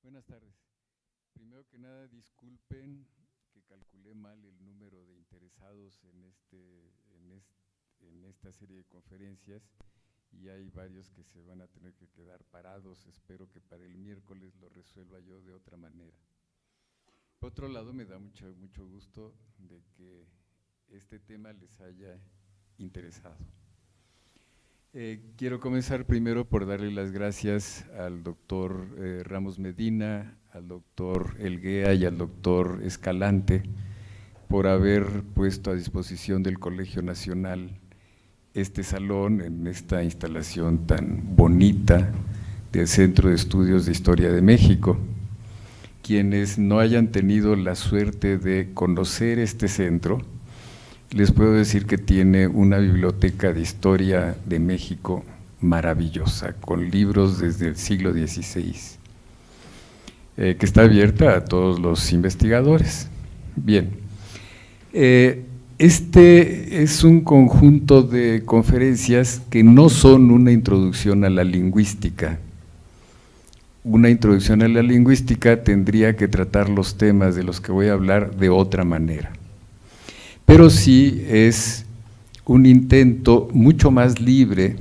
Buenas tardes. Primero que nada, disculpen que calculé mal el número de interesados en esta serie de conferencias y hay varios que se van a tener que quedar parados. Espero que para el miércoles lo resuelva yo de otra manera. Por otro lado, me da mucho gusto de que este tema les haya interesado. Quiero comenzar primero por darle las gracias al doctor Ramos Medina, al doctor Elguea y al doctor Escalante por haber puesto a disposición del Colegio Nacional este salón en esta instalación tan bonita del Centro de Estudios de Historia de México. Quienes no hayan tenido la suerte de conocer este centro, les puedo decir que tiene una biblioteca de historia de México maravillosa, con libros desde el siglo XVI, que está abierta a todos los investigadores. Bien, este es un conjunto de conferencias que no son una introducción a la lingüística. Una introducción a la lingüística tendría que tratar los temas de los que voy a hablar de otra manera. Pero sí es un intento mucho más libre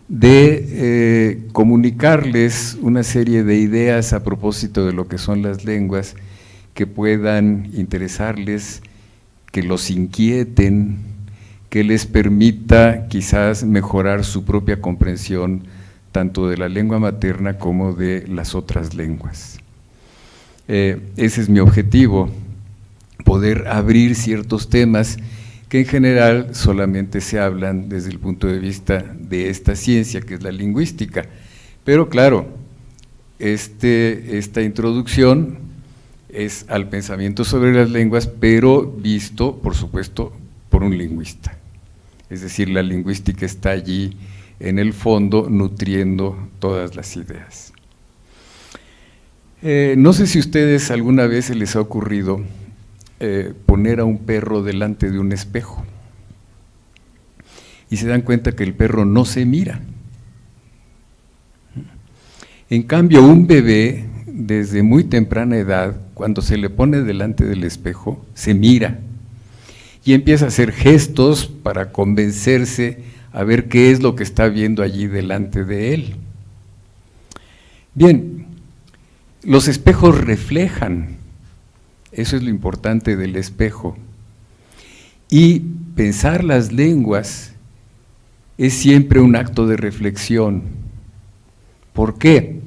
de comunicarles una serie de ideas a propósito de lo que son las lenguas que puedan interesarles, que los inquieten, que les permita quizás mejorar su propia comprensión tanto de la lengua materna como de las otras lenguas. Ese es mi objetivo, poder abrir ciertos temas que en general solamente se hablan desde el punto de vista de esta ciencia que es la lingüística. Pero claro, esta introducción es al pensamiento sobre las lenguas, pero visto, por supuesto, por un lingüista. Es decir, la lingüística está allí en el fondo nutriendo todas las ideas. No sé si a ustedes alguna vez se les ha ocurrido poner a un perro delante de un espejo y se dan cuenta que el perro no se mira. En cambio, un bebé desde muy temprana edad, cuando se le pone delante del espejo, se mira y empieza a hacer gestos para convencerse a ver qué es lo que está viendo allí delante de él. Bien, los espejos reflejan. Eso es lo importante del espejo. Y pensar las lenguas es siempre un acto de reflexión. ¿Por qué?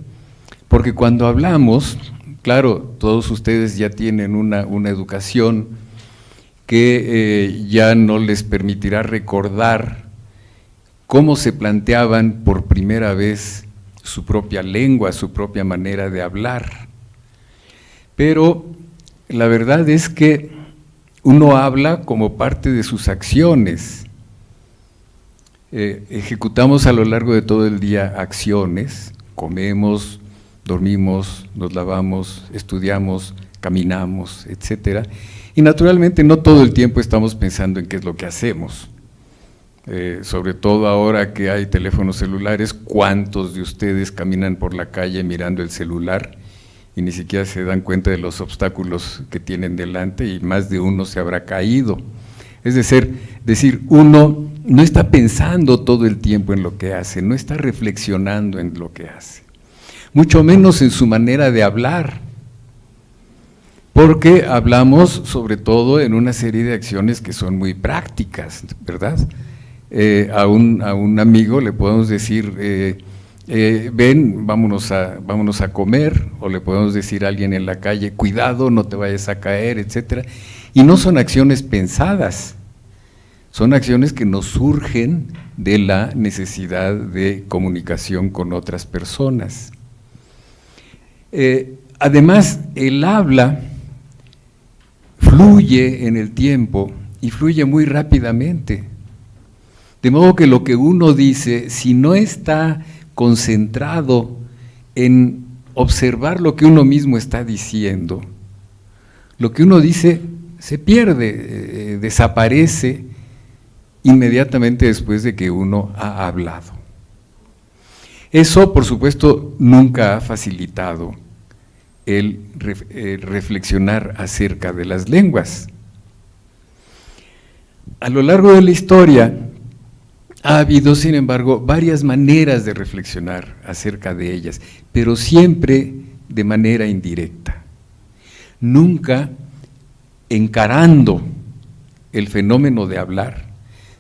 Porque cuando hablamos, claro, todos ustedes ya tienen una educación que ya no les permitirá recordar cómo se planteaban por primera vez su propia lengua, su propia manera de hablar. Pero la verdad es que uno habla como parte de sus acciones. Ejecutamos a lo largo de todo el día acciones, comemos, dormimos, nos lavamos, estudiamos, caminamos, etcétera. Y naturalmente no todo el tiempo estamos pensando en qué es lo que hacemos. Sobre todo ahora que hay teléfonos celulares, ¿cuántos de ustedes caminan por la calle mirando el celular y ni siquiera se dan cuenta de los obstáculos que tienen delante y más de uno se habrá caído? Es decir, uno no está pensando todo el tiempo en lo que hace, no está reflexionando en lo que hace, mucho menos en su manera de hablar, porque hablamos sobre todo en una serie de acciones que son muy prácticas, ¿verdad? A un amigo le podemos decir, ven, vámonos a comer, o le podemos decir a alguien en la calle, cuidado, no te vayas a caer, etcétera. Y no son acciones pensadas, son acciones que nos surgen de la necesidad de comunicación con otras personas. Además, el habla fluye en el tiempo y fluye muy rápidamente. De modo que lo que uno dice, si no está concentrado en observar lo que uno mismo está diciendo, lo que uno dice se pierde, desaparece inmediatamente después de que uno ha hablado. Eso, por supuesto, nunca ha facilitado el reflexionar acerca de las lenguas. A lo largo de la historia ha habido, sin embargo, varias maneras de reflexionar acerca de ellas, pero siempre de manera indirecta, nunca encarando el fenómeno de hablar,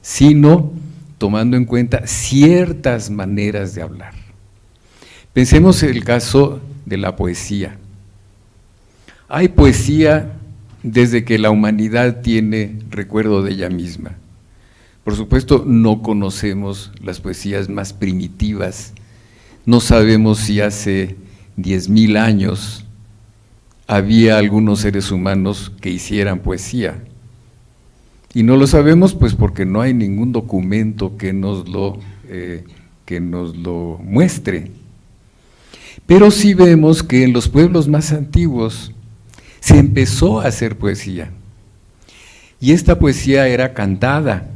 sino tomando en cuenta ciertas maneras de hablar. Pensemos en el caso de la poesía. Hay poesía desde que la humanidad tiene recuerdo de ella misma. Por supuesto, no conocemos las poesías más primitivas, no sabemos si hace 10,000 años había algunos seres humanos que hicieran poesía. Y no lo sabemos pues porque no hay ningún documento que nos lo muestre. Pero sí vemos que en los pueblos más antiguos se empezó a hacer poesía. Y esta poesía era cantada.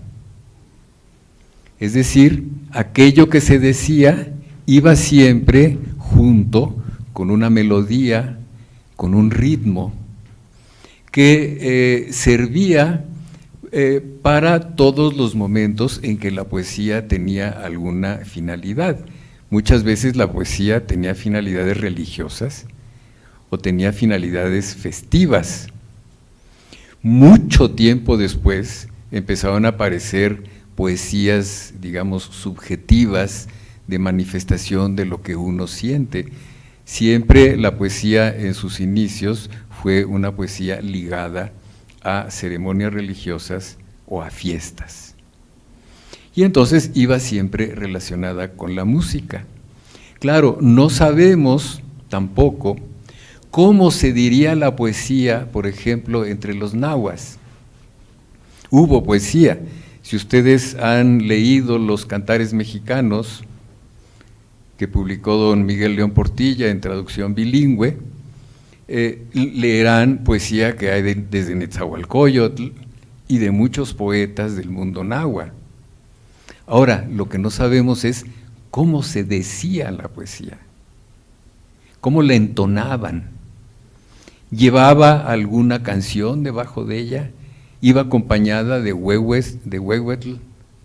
Es decir, aquello que se decía iba siempre junto con una melodía, con un ritmo, que servía para todos los momentos en que la poesía tenía alguna finalidad. Muchas veces la poesía tenía finalidades religiosas o tenía finalidades festivas. Mucho tiempo después empezaron a aparecer poesías, digamos, subjetivas, de manifestación de lo que uno siente. Siempre la poesía en sus inicios fue una poesía ligada a ceremonias religiosas o a fiestas. Y entonces iba siempre relacionada con la música. Claro, no sabemos tampoco cómo se diría la poesía, por ejemplo, entre los nahuas. Hubo poesía. Si ustedes han leído los cantares mexicanos que publicó don Miguel León Portilla en traducción bilingüe, leerán poesía que hay desde Netzahualcóyotl y de muchos poetas del mundo náhuatl. Ahora, lo que no sabemos es cómo se decía la poesía, cómo la entonaban. ¿Llevaba alguna canción debajo de ella? ¿Iba acompañada de huehuetl,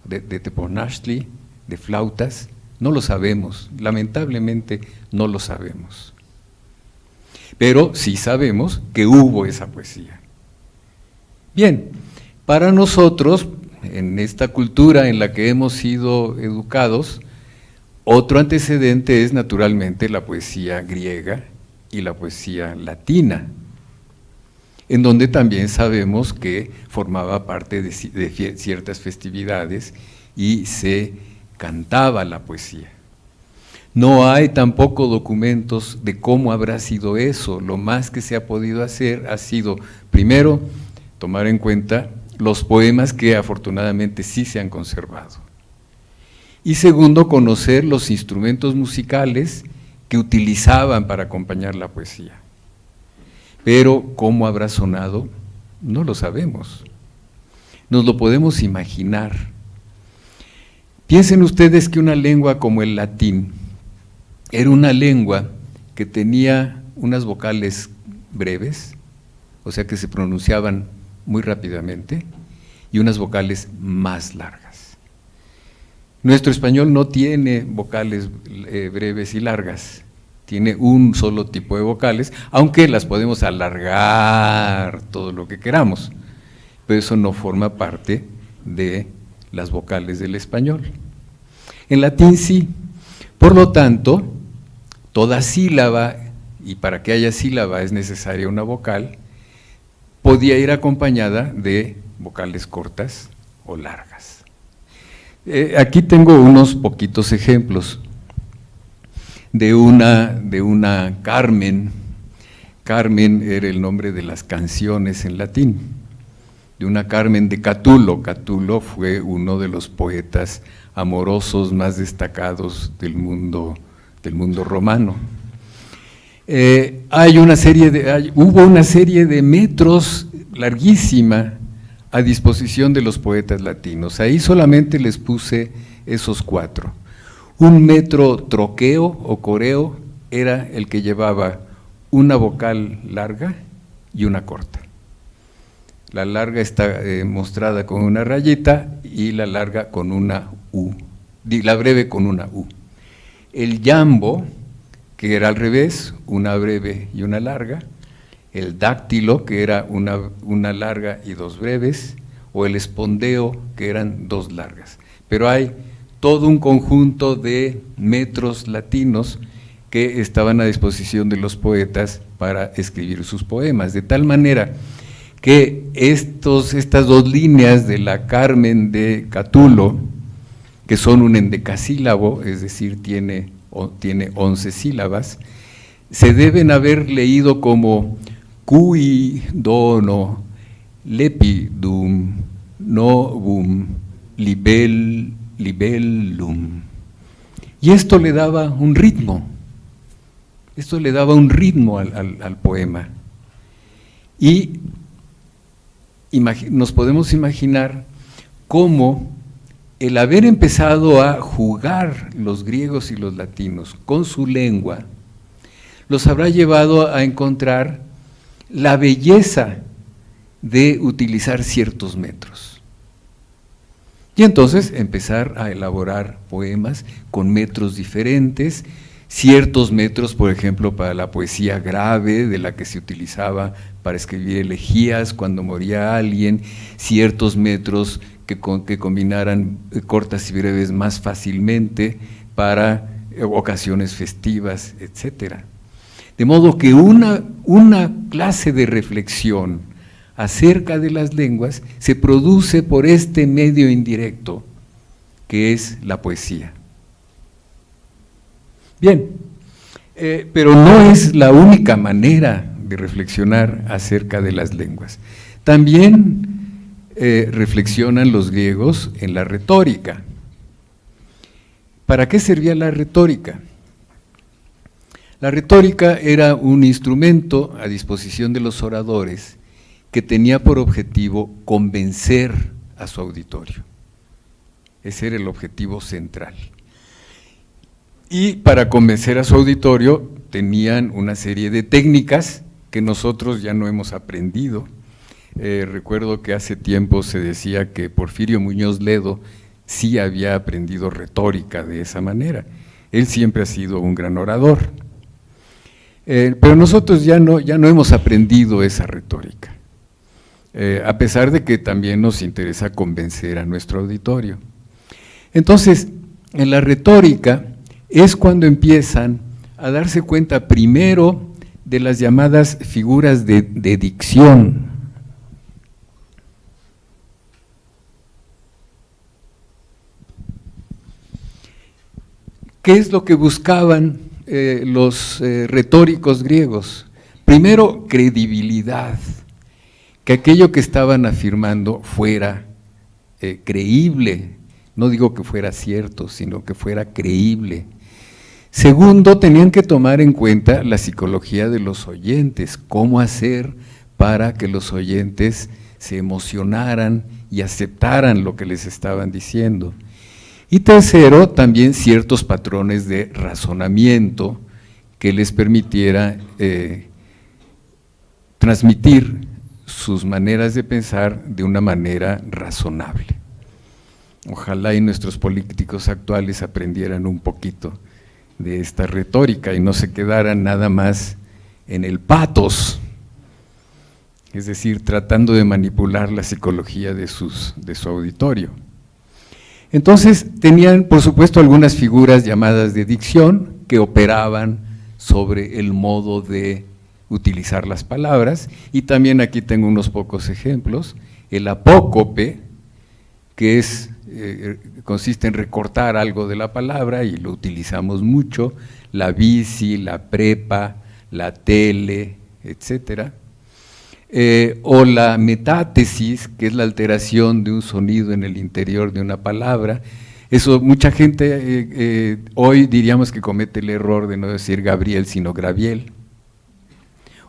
de teponachtli, de flautas? No lo sabemos, lamentablemente no lo sabemos. Pero sí sabemos que hubo esa poesía. Bien, para nosotros, en esta cultura en la que hemos sido educados, otro antecedente es naturalmente la poesía griega y la poesía latina, en donde también sabemos que formaba parte de ciertas festividades y se cantaba la poesía. No hay tampoco documentos de cómo habrá sido eso. Lo más que se ha podido hacer ha sido, primero, tomar en cuenta los poemas que afortunadamente sí se han conservado. Y segundo, conocer los instrumentos musicales que utilizaban para acompañar la poesía. Pero cómo habrá sonado, no lo sabemos. Nos lo podemos imaginar. Piensen ustedes que una lengua como el latín era una lengua que tenía unas vocales breves, o sea que se pronunciaban muy rápidamente, y unas vocales más largas. Nuestro español no tiene vocales breves y largas, tiene un solo tipo de vocales, aunque las podemos alargar todo lo que queramos, pero eso no forma parte de las vocales del español. En latín sí. Por lo tanto, toda sílaba, y para que haya sílaba es necesaria una vocal, podía ir acompañada de vocales cortas o largas. Aquí tengo unos poquitos ejemplos de una Carmen. Carmen era el nombre de las canciones en latín, de una Carmen de Catulo. Catulo fue uno de los poetas amorosos más destacados del mundo romano. Hubo una serie de metros larguísima a disposición de los poetas latinos. Ahí solamente les puse esos 4. Un metro troqueo o coreo era el que llevaba una vocal larga y una corta. La larga está mostrada con una rayita y la larga con una U, la breve con una U. El yambo, que era al revés, una breve y una larga, el dáctilo, que era una larga y dos breves, o el espondeo, que eran dos largas. Pero hay todo un conjunto de metros latinos que estaban a disposición de los poetas para escribir sus poemas, de tal manera que estas dos líneas de la Carmen de Catulo, que son un endecasílabo, es decir, tiene 11 sílabas, se deben haber leído como cui dono lepidum novum libellum. Y esto le daba un ritmo, al poema. Y nos podemos imaginar cómo el haber empezado a jugar los griegos y los latinos con su lengua, los habrá llevado a encontrar la belleza de utilizar ciertos metros. Y entonces empezar a elaborar poemas con metros diferentes, ciertos metros, por ejemplo, para la poesía grave, de la que se utilizaba para escribir elegías cuando moría alguien, ciertos metros que combinaran cortas y breves más fácilmente para ocasiones festivas, etcétera. De modo que una clase de reflexión acerca de las lenguas se produce por este medio indirecto, que es la poesía. Bien, pero no es la única manera de reflexionar acerca de las lenguas. También reflexionan los griegos en la retórica. ¿Para qué servía la retórica? La retórica era un instrumento a disposición de los oradores que tenía por objetivo convencer a su auditorio. Ese era el objetivo central. Y para convencer a su auditorio tenían una serie de técnicas que nosotros ya no hemos aprendido. Recuerdo que hace tiempo se decía que Porfirio Muñoz Ledo sí había aprendido retórica de esa manera. Él siempre ha sido un gran orador. Pero nosotros ya no hemos aprendido esa retórica, a pesar de que también nos interesa convencer a nuestro auditorio. Entonces, en la retórica es cuando empiezan a darse cuenta primero de las llamadas figuras de dicción. ¿Qué es lo que buscaban los retóricos griegos? Primero, credibilidad, que aquello que estaban afirmando fuera creíble, no digo que fuera cierto, sino que fuera creíble. Segundo, tenían que tomar en cuenta la psicología de los oyentes, cómo hacer para que los oyentes se emocionaran y aceptaran lo que les estaban diciendo. Y tercero, también ciertos patrones de razonamiento que les permitiera transmitir sus maneras de pensar de una manera razonable. Ojalá y nuestros políticos actuales aprendieran un poquito de esta retórica y no se quedaran nada más en el patos, es decir, tratando de manipular la psicología de su auditorio. Entonces tenían, por supuesto, algunas figuras llamadas de dicción que operaban sobre el modo de utilizar las palabras, y también aquí tengo unos pocos ejemplos. El apócope, que consiste en recortar algo de la palabra y lo utilizamos mucho, la bici, la prepa, la tele, etcétera. O la metátesis, que es la alteración de un sonido en el interior de una palabra. Eso mucha gente hoy diríamos que comete el error de no decir Gabriel sino Graviel,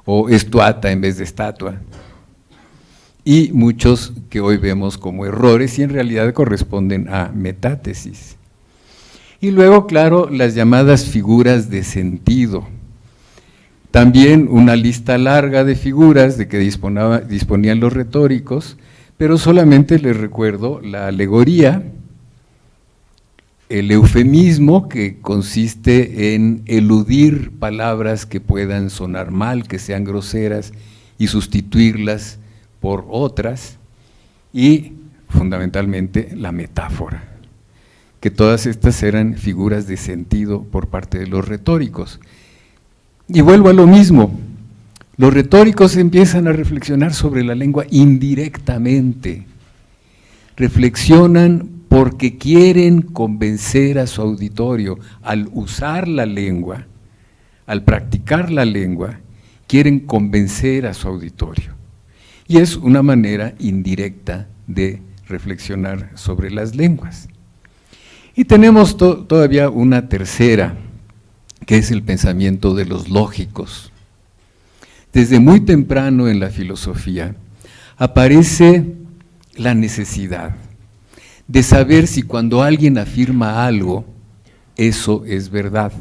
o estuata en vez de estatua, y muchos que hoy vemos como errores y en realidad corresponden a metátesis. Y luego, claro, las llamadas figuras de sentido, También una lista larga de figuras de que disponían los retóricos, pero solamente les recuerdo la alegoría, el eufemismo, que consiste en eludir palabras que puedan sonar mal, que sean groseras, y sustituirlas por otras, y fundamentalmente la metáfora, que todas estas eran figuras de sentido por parte de los retóricos. Y vuelvo a lo mismo, los retóricos empiezan a reflexionar sobre la lengua indirectamente, reflexionan porque quieren convencer a su auditorio. Al usar la lengua, al practicar la lengua, quieren convencer a su auditorio. Y es una manera indirecta de reflexionar sobre las lenguas. Y tenemos todavía una tercera, que es el pensamiento de los lógicos. Desde muy temprano en la filosofía aparece la necesidad de saber si cuando alguien afirma algo, eso es verdad.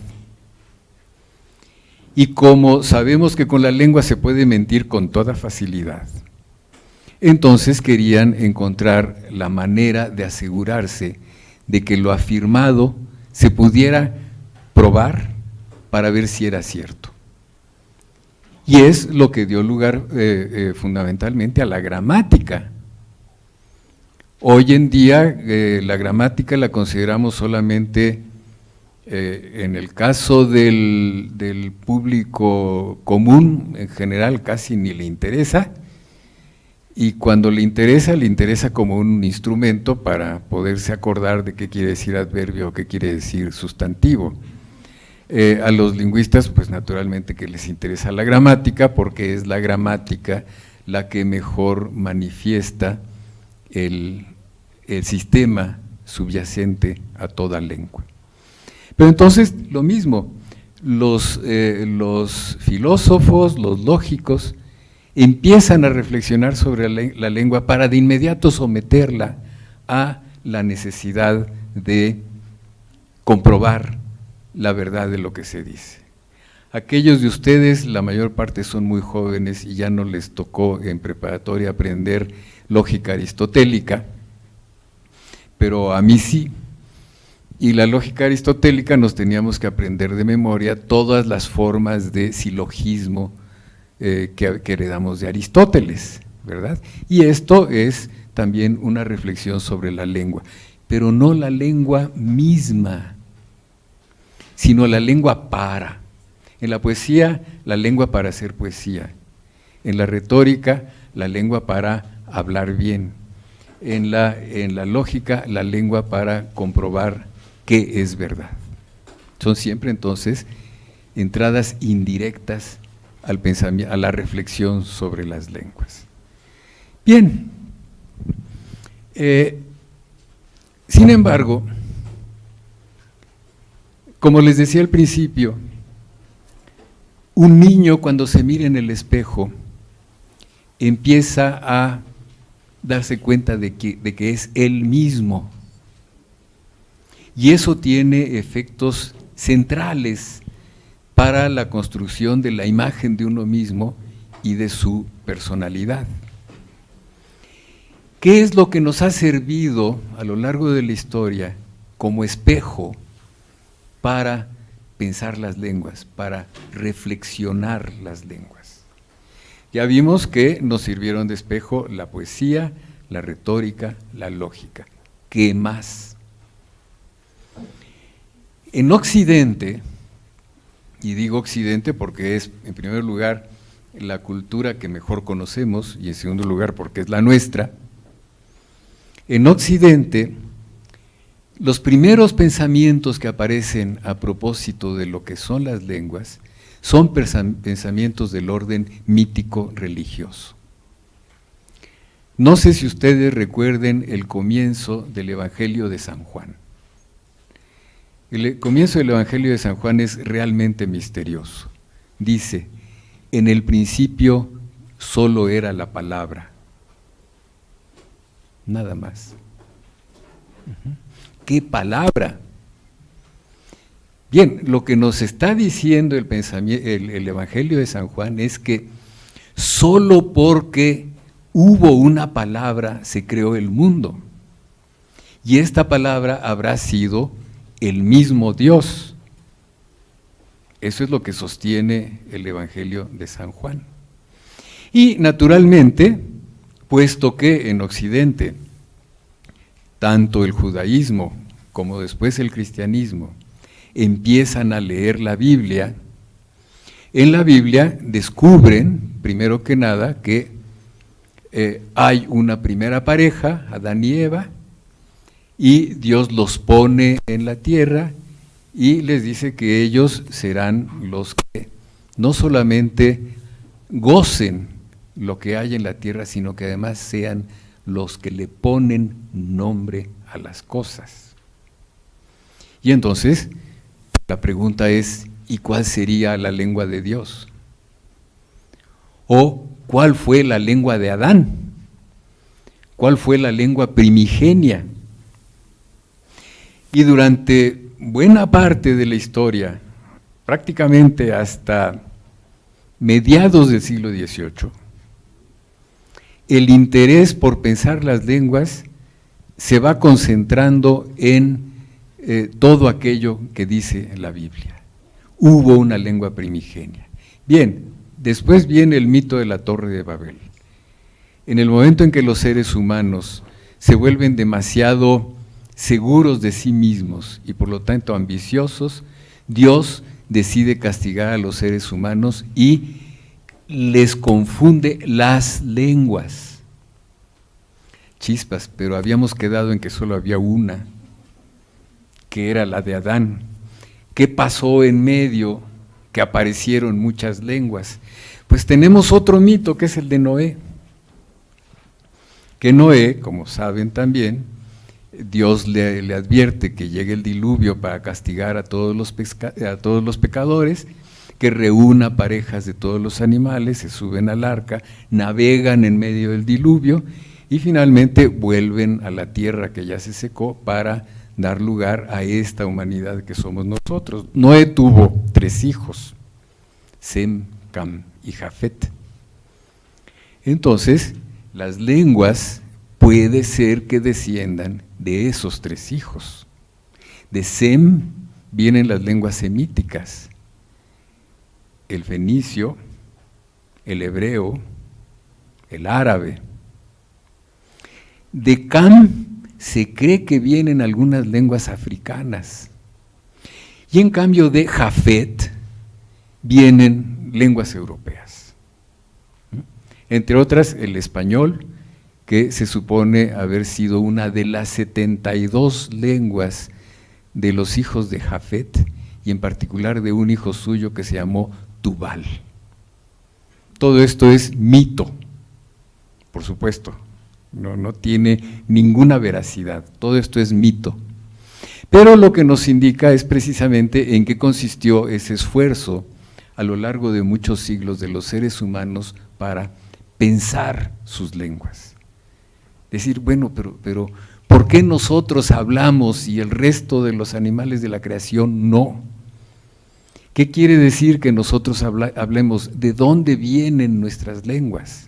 Y como sabemos que con la lengua se puede mentir con toda facilidad, entonces querían encontrar la manera de asegurarse de que lo afirmado se pudiera probar para ver si era cierto. Y es lo que dio lugar fundamentalmente a la gramática. Hoy en día la gramática la consideramos solamente, en el caso del público común, en general casi ni le interesa, y cuando le interesa como un instrumento para poderse acordar de qué quiere decir adverbio o qué quiere decir sustantivo. A los lingüistas, pues naturalmente que les interesa la gramática, porque es la gramática la que mejor manifiesta el sistema subyacente a toda lengua. Pero entonces, lo mismo, los filósofos, los lógicos, empiezan a reflexionar sobre la lengua para de inmediato someterla a la necesidad de comprobar la verdad de lo que se dice. Aquellos de ustedes, la mayor parte son muy jóvenes y ya no les tocó en preparatoria aprender lógica aristotélica, pero a mí sí. Y la lógica aristotélica nos teníamos que aprender de memoria todas las formas de silogismo que heredamos de Aristóteles, ¿verdad? Y esto es también una reflexión sobre la lengua, pero no la lengua misma, sino la lengua para. En la poesía, la lengua para hacer poesía. En la retórica, la lengua para hablar bien. En la lógica, la lengua para comprobar qué es verdad. Son siempre entonces entradas indirectas al pensamiento, a la reflexión sobre las lenguas. Bien, sin embargo, como les decía al principio, un niño cuando se mira en el espejo empieza a darse cuenta de que es él mismo, y eso tiene efectos centrales para la construcción de la imagen de uno mismo y de su personalidad. ¿Qué es lo que nos ha servido a lo largo de la historia como espejo para pensar las lenguas, para reflexionar las lenguas? Ya vimos que nos sirvieron de espejo la poesía, la retórica, la lógica. ¿Qué más? En Occidente, y digo Occidente porque es, en primer lugar, la cultura que mejor conocemos, y en segundo lugar porque es la nuestra, en Occidente, los primeros pensamientos que aparecen a propósito de lo que son las lenguas son pensamientos del orden mítico religioso. No sé si ustedes recuerden el comienzo del Evangelio de San Juan. El comienzo del Evangelio de San Juan es realmente misterioso. Dice, en el principio solo era la palabra. Nada más. ¿Qué palabra? Bien, lo que nos está diciendo el Evangelio de San Juan es que solo porque hubo una palabra se creó el mundo. Y esta palabra habrá sido el mismo Dios. Eso es lo que sostiene el Evangelio de San Juan. Y naturalmente, puesto que en Occidente, tanto el judaísmo como después el cristianismo empiezan a leer la Biblia, en la Biblia descubren, primero que nada, que hay una primera pareja, Adán y Eva, y Dios los pone en la tierra y les dice que ellos serán los que no solamente gocen lo que hay en la tierra, sino que además sean los que le ponen nombre a las cosas. Y entonces, la pregunta es, ¿y cuál sería la lengua de Dios? ¿O cuál fue la lengua de Adán? ¿Cuál fue la lengua primigenia? Y durante buena parte de la historia, prácticamente hasta mediados del siglo XVIII, el interés por pensar las lenguas se va concentrando en todo aquello que dice la Biblia. Hubo una lengua primigenia. Bien, después viene el mito de la Torre de Babel. En el momento en que los seres humanos se vuelven demasiado seguros de sí mismos y por lo tanto ambiciosos, Dios decide castigar a los seres humanos y les confunde las lenguas. Chispas, pero habíamos quedado en que solo había una, que era la de Adán. ¿Qué pasó en medio? Que aparecieron muchas lenguas. Pues tenemos otro mito que es el de Noé. Que Noé, como saben también, Dios le advierte que llegue el diluvio para castigar a todos los pecadores, que reúna parejas de todos los animales, se suben al arca, navegan en medio del diluvio y finalmente vuelven a la tierra que ya se secó para dar lugar a esta humanidad que somos nosotros. Noé tuvo 3 hijos, Sem, Cam y Jafet. Entonces, las lenguas puede ser que desciendan de esos 3 hijos. De Sem vienen las lenguas semíticas, el fenicio, el hebreo, el árabe. De Cam se cree que vienen algunas lenguas africanas. Y en cambio de Jafet vienen lenguas europeas. Entre otras, el español, que se supone haber sido una de las 72 lenguas de los hijos de Jafet, y en particular de un hijo suyo que se llamó Tubal. Todo esto es mito, por supuesto, no tiene ninguna veracidad, todo esto es mito. Pero lo que nos indica es precisamente en qué consistió ese esfuerzo a lo largo de muchos siglos de los seres humanos para pensar sus lenguas. Decir, bueno, pero ¿por qué nosotros hablamos y el resto de los animales de la creación no? ¿Qué quiere decir que nosotros hablemos? ¿De dónde vienen nuestras lenguas?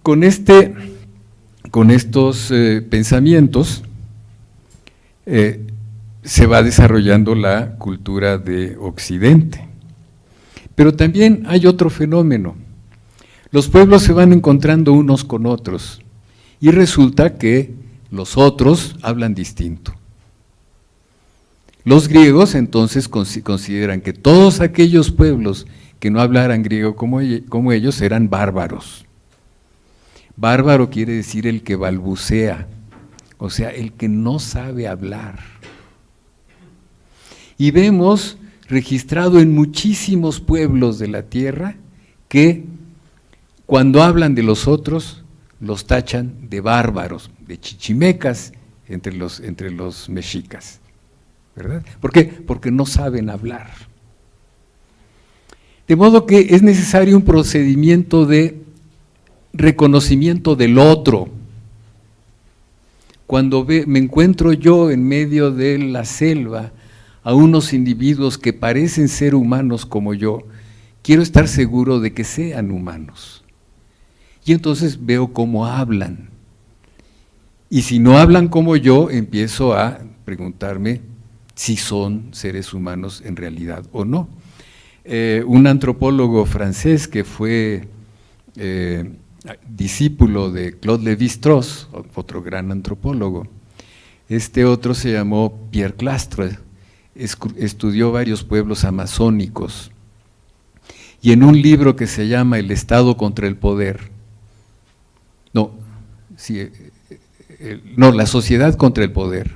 Con estos pensamientos se va desarrollando la cultura de Occidente. Pero también hay otro fenómeno. Los pueblos se van encontrando unos con otros y resulta que los otros hablan distinto. Los griegos entonces consideran que todos aquellos pueblos que no hablaran griego como ellos eran bárbaros. Bárbaro quiere decir el que balbucea, o sea, el que no sabe hablar. Y vemos registrado en muchísimos pueblos de la tierra que cuando hablan de los otros, los tachan de bárbaros, de chichimecas entre los mexicas, ¿verdad? ¿Por qué? Porque no saben hablar. De modo que es necesario un procedimiento de reconocimiento del otro. cuando me encuentro yo en medio de la selva a unos individuos que parecen ser humanos como yo, quiero estar seguro de que sean humanos. Y entonces veo cómo hablan. Y si no hablan como yo, empiezo a preguntarme si son seres humanos en realidad o no. Un antropólogo francés que fue discípulo de Claude Lévi-Strauss, otro gran antropólogo, este otro se llamó Pierre Clastres, estudió varios pueblos amazónicos, y en un libro que se llama El Estado contra el Poder, La Sociedad contra el Poder,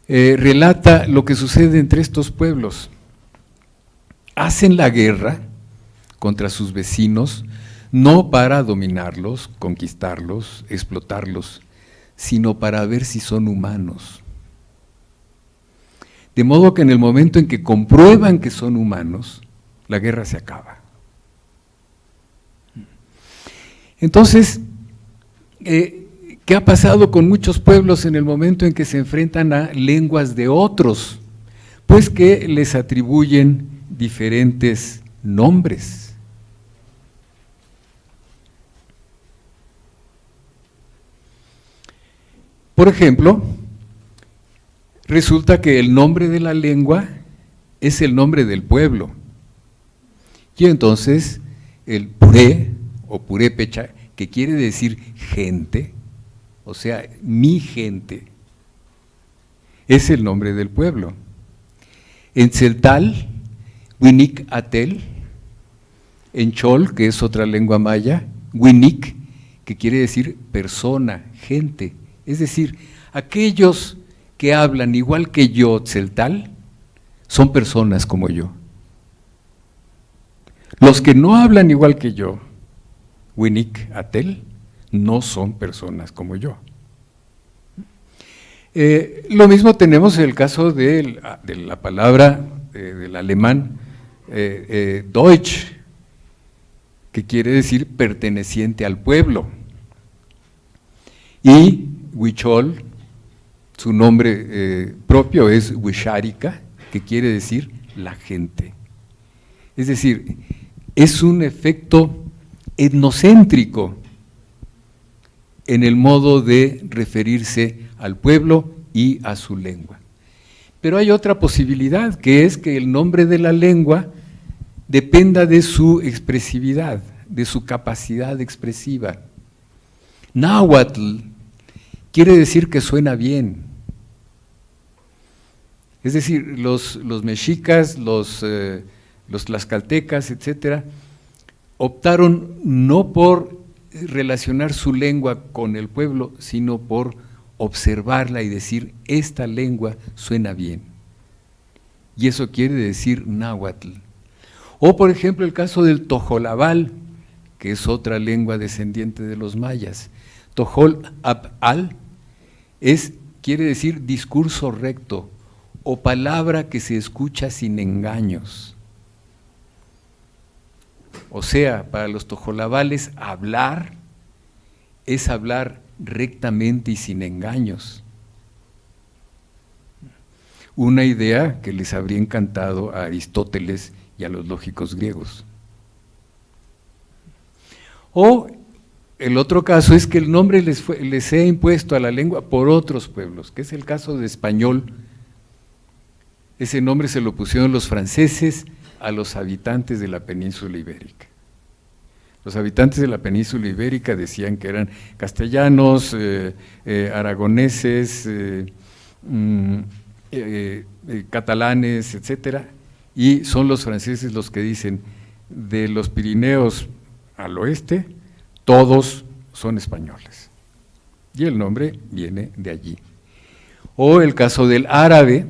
relata lo que sucede entre estos pueblos. Hacen la guerra contra sus vecinos, no para dominarlos, conquistarlos, explotarlos, sino para ver si son humanos. De modo que en el momento en que comprueban que son humanos, la guerra se acaba. Entonces, ¿qué ha pasado con muchos pueblos en el momento en que se enfrentan a lenguas de otros? Pues que les atribuyen diferentes nombres. Por ejemplo, resulta que el nombre de la lengua es el nombre del pueblo. Y entonces el puré o purépecha, que quiere decir gente, o sea, mi gente, es el nombre del pueblo. En tzeltal, Winik Atel; en chol, que es otra lengua maya, Winik, que quiere decir persona, gente. Es decir, aquellos que hablan igual que yo tzeltal son personas como yo. Los que no hablan igual que yo, Winik Atel, no son personas como yo. Lo mismo tenemos en el caso de la palabra del alemán Deutsch, que quiere decir perteneciente al pueblo. Y Huichol, su nombre propio es Huixárika, que quiere decir la gente. Es decir, es un efecto etnocéntrico en el modo de referirse al pueblo y a su lengua. Pero hay otra posibilidad, que es que el nombre de la lengua dependa de su expresividad, de su capacidad expresiva. Náhuatl quiere decir que suena bien. Es decir, los mexicas, los tlaxcaltecas, etcétera, optaron no por relacionar su lengua con el pueblo, sino por observarla y decir, esta lengua suena bien. Y eso quiere decir náhuatl. O por ejemplo el caso del tojolabal, que es otra lengua descendiente de los mayas. Tojol-ab-al quiere decir discurso recto o palabra que se escucha sin engaños. O sea, para los tojolabales hablar es hablar rectamente y sin engaños. Una idea que les habría encantado a Aristóteles y a los lógicos griegos. O el otro caso es que el nombre les sea impuesto a la lengua por otros pueblos, que es el caso de español. Ese nombre se lo pusieron los franceses a los habitantes de la península ibérica. Los habitantes de la península ibérica decían que eran castellanos, aragoneses, catalanes, etcétera, y son los franceses los que dicen, de los Pirineos al oeste, todos son españoles. Y el nombre viene de allí. O el caso del árabe,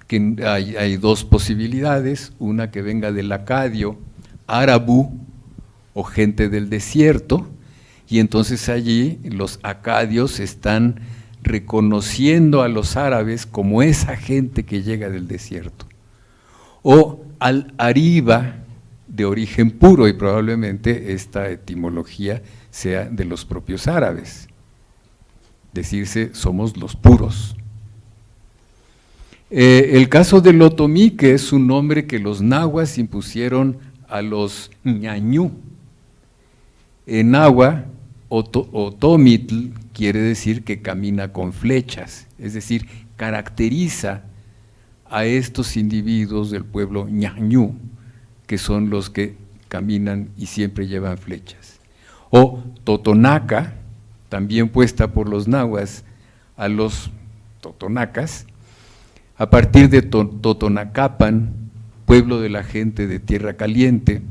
que hay dos posibilidades, una que venga del acadio, árabú, o gente del desierto, y entonces allí los acadios están reconociendo a los árabes como esa gente que llega del desierto. O al-ariba, de origen puro, y probablemente esta etimología sea de los propios árabes. decirse somos los puros. El caso del otomí, que es un nombre que los nahuas impusieron a los ñañú. En nahua, otomitl quiere decir que camina con flechas, es decir, caracteriza a estos individuos del pueblo ñañú, que son los que caminan y siempre llevan flechas. O totonaca, también puesta por los nahuas a los totonacas, a partir de Totonacapan, pueblo de la gente de Tierra Caliente,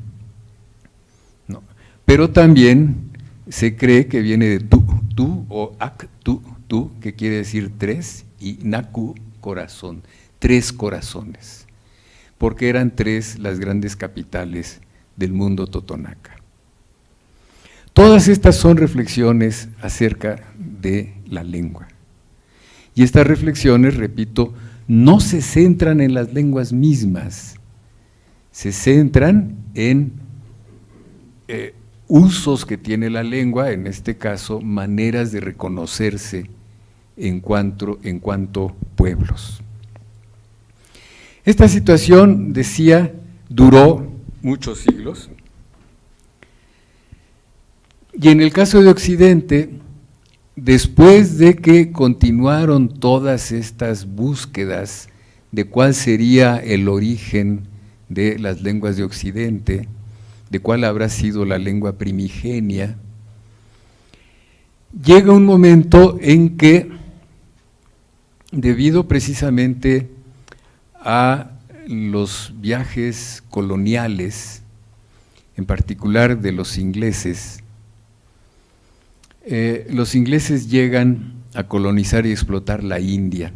no, pero también se cree que viene de tú o tú, que quiere decir tres, y naku, corazón, tres corazones, porque eran tres las grandes capitales del mundo totonaca. Todas estas son reflexiones acerca de la lengua. Y estas reflexiones, repito, no se centran en las lenguas mismas, se centran en usos que tiene la lengua, en este caso, maneras de reconocerse en cuanto pueblos. Esta situación, decía, duró muchos siglos. Y en el caso de Occidente, después de que continuaron todas estas búsquedas de cuál sería el origen de las lenguas de Occidente, de cuál habrá sido la lengua primigenia, llega un momento en que, debido precisamente a los viajes coloniales, en particular de los ingleses llegan a colonizar y explotar la India.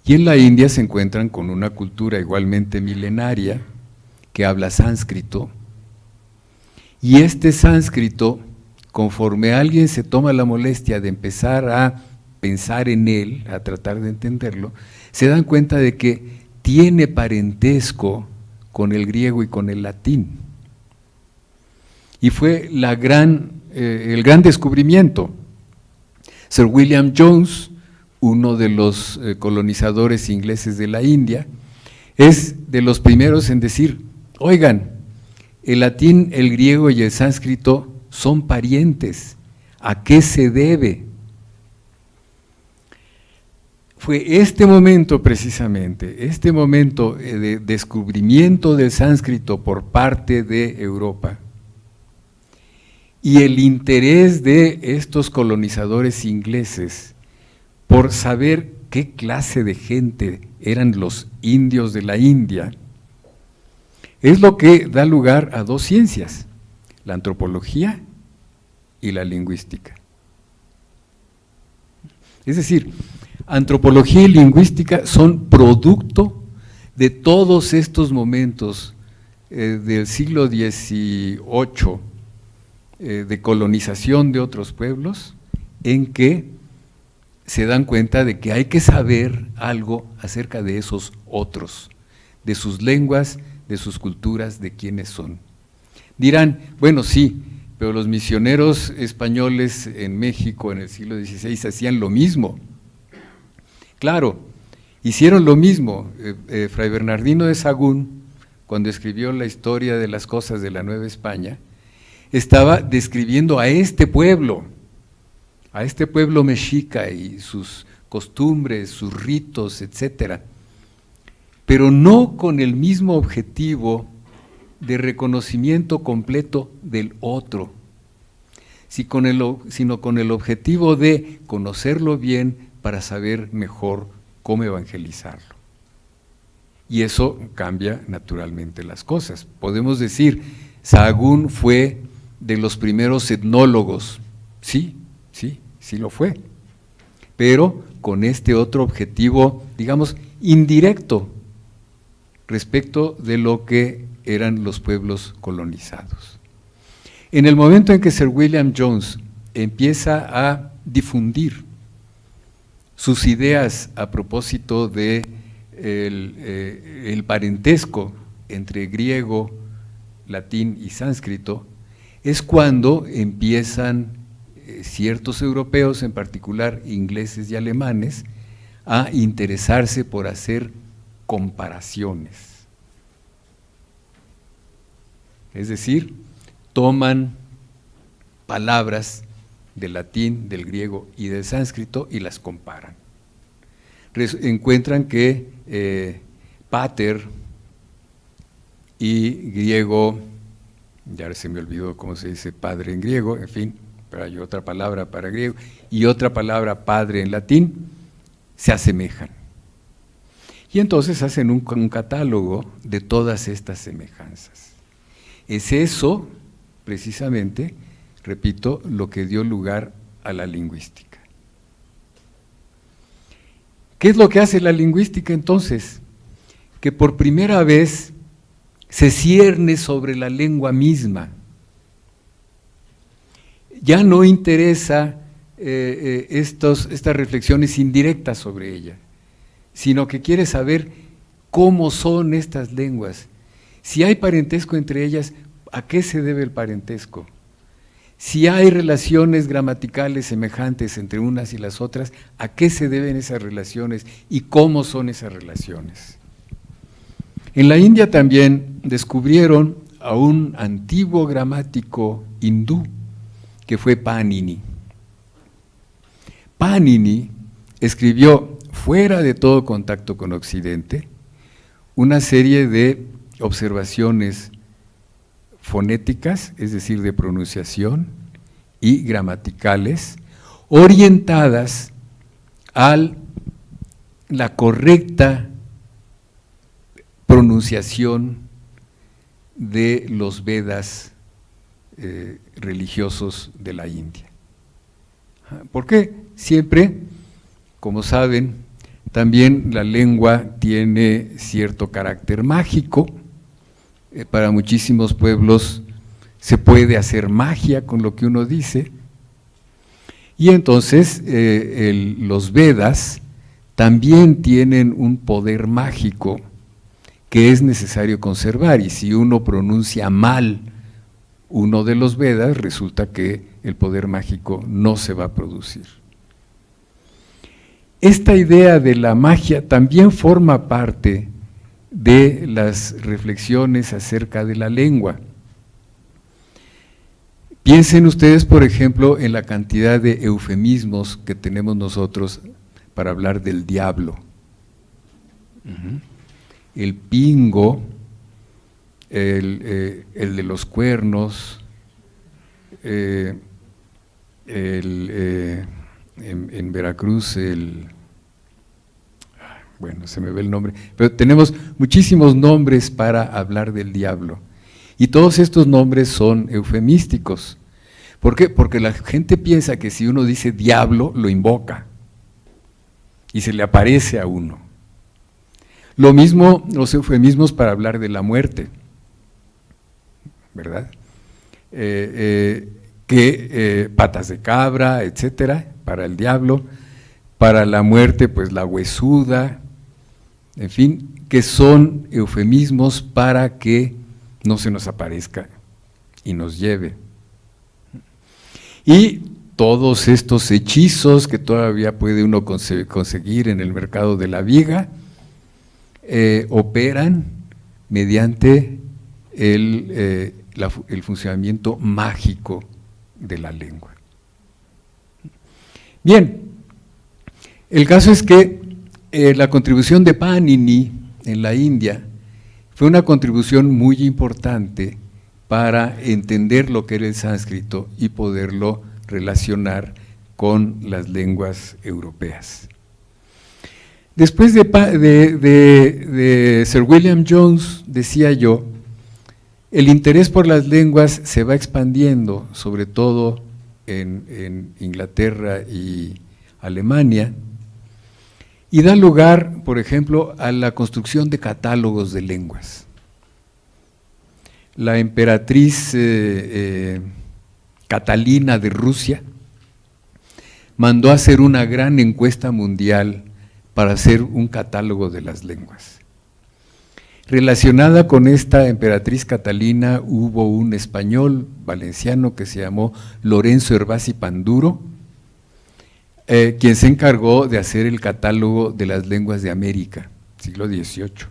Y en la India se encuentran con una cultura igualmente milenaria que habla sánscrito, y este sánscrito, conforme alguien se toma la molestia de empezar a pensar en él, a tratar de entenderlo, se dan cuenta de que tiene parentesco con el griego y con el latín. Y fue el gran descubrimiento. Sir William Jones, uno de los colonizadores ingleses de la India, es de los primeros en decir, oigan, el latín, el griego y el sánscrito son parientes, ¿a qué se debe? Fue este momento precisamente, este momento de descubrimiento del sánscrito por parte de Europa, y el interés de estos colonizadores ingleses por saber qué clase de gente eran los indios de la India, es lo que da lugar a dos ciencias, la antropología y la lingüística. Es decir, antropología y lingüística son producto de todos estos momentos del siglo XVIII, de colonización de otros pueblos, en que se dan cuenta de que hay que saber algo acerca de esos otros, de sus lenguas, de sus culturas, de quiénes son. Dirán, bueno, sí, pero los misioneros españoles en México en el siglo XVI hacían lo mismo. Claro, hicieron lo mismo. Fray Bernardino de Sahagún, cuando escribió la historia de las cosas de la Nueva España, estaba describiendo a este pueblo mexica y sus costumbres, sus ritos, etcétera, pero no con el mismo objetivo de reconocimiento completo del otro, sino con el objetivo de conocerlo bien para saber mejor cómo evangelizarlo. Y eso cambia naturalmente las cosas. Podemos decir, Sahagún fue de los primeros etnólogos, sí lo fue, pero con este otro objetivo, digamos, indirecto, respecto de lo que eran los pueblos colonizados. En el momento en que Sir William Jones empieza a difundir sus ideas a propósito de el parentesco entre griego, latín y sánscrito, es cuando empiezan ciertos europeos, en particular ingleses y alemanes, a interesarse por hacer comparaciones. Es decir, toman palabras del latín, del griego y del sánscrito y las comparan. Encuentran que pater y griego, ya se me olvidó cómo se dice padre en griego, en fin, pero hay otra palabra para griego, y otra palabra padre en latín, se asemejan. Y entonces hacen un catálogo de todas estas semejanzas. Es eso, precisamente, repito, lo que dio lugar a la lingüística. ¿Qué es lo que hace la lingüística entonces? Que por primera vez se cierne sobre la lengua misma. Ya no interesa estas reflexiones indirectas sobre ella, sino que quiere saber cómo son estas lenguas. Si hay parentesco entre ellas, ¿a qué se debe el parentesco? Si hay relaciones gramaticales semejantes entre unas y las otras, ¿a qué se deben esas relaciones y cómo son esas relaciones? En la India también descubrieron a un antiguo gramático hindú que fue Panini. Panini escribió, fuera de todo contacto con Occidente, una serie de observaciones fonéticas, es decir, de pronunciación, y gramaticales, orientadas a la correcta pronunciación de los Vedas religiosos de la India. ¿Por qué? Siempre, como saben, también la lengua tiene cierto carácter mágico. Para muchísimos pueblos se puede hacer magia con lo que uno dice, y entonces los Vedas también tienen un poder mágico que es necesario conservar, y si uno pronuncia mal uno de los Vedas, resulta que el poder mágico no se va a producir. Esta idea de la magia también forma parte de las reflexiones acerca de la lengua. Piensen ustedes, por ejemplo, en la cantidad de eufemismos que tenemos nosotros para hablar del diablo. El pingo, el de los cuernos, en Veracruz bueno, se me ve el nombre, pero tenemos muchísimos nombres para hablar del diablo, y todos estos nombres son eufemísticos. ¿Por qué? Porque la gente piensa que si uno dice diablo, lo invoca, y se le aparece a uno. Lo mismo los eufemismos para hablar de la muerte, ¿verdad? Patas de cabra, etcétera, para el diablo, para la muerte, pues la huesuda, en fin, que son eufemismos para que no se nos aparezca y nos lleve. Y todos estos hechizos que todavía puede uno conseguir en el mercado de la viga, operan mediante el funcionamiento mágico de la lengua. Bien, el caso es que la contribución de Panini en la India fue una contribución muy importante para entender lo que era el sánscrito y poderlo relacionar con las lenguas europeas. Después de Sir William Jones, decía yo, el interés por las lenguas se va expandiendo, sobre todo en Inglaterra y Alemania, y da lugar, por ejemplo, a la construcción de catálogos de lenguas. La emperatriz Catalina de Rusia mandó a hacer una gran encuesta mundial para hacer un catálogo de las lenguas. Relacionada con esta emperatriz Catalina hubo un español valenciano que se llamó Lorenzo Herbaz y Panduro, quien se encargó de hacer el catálogo de las lenguas de América, siglo XVIII.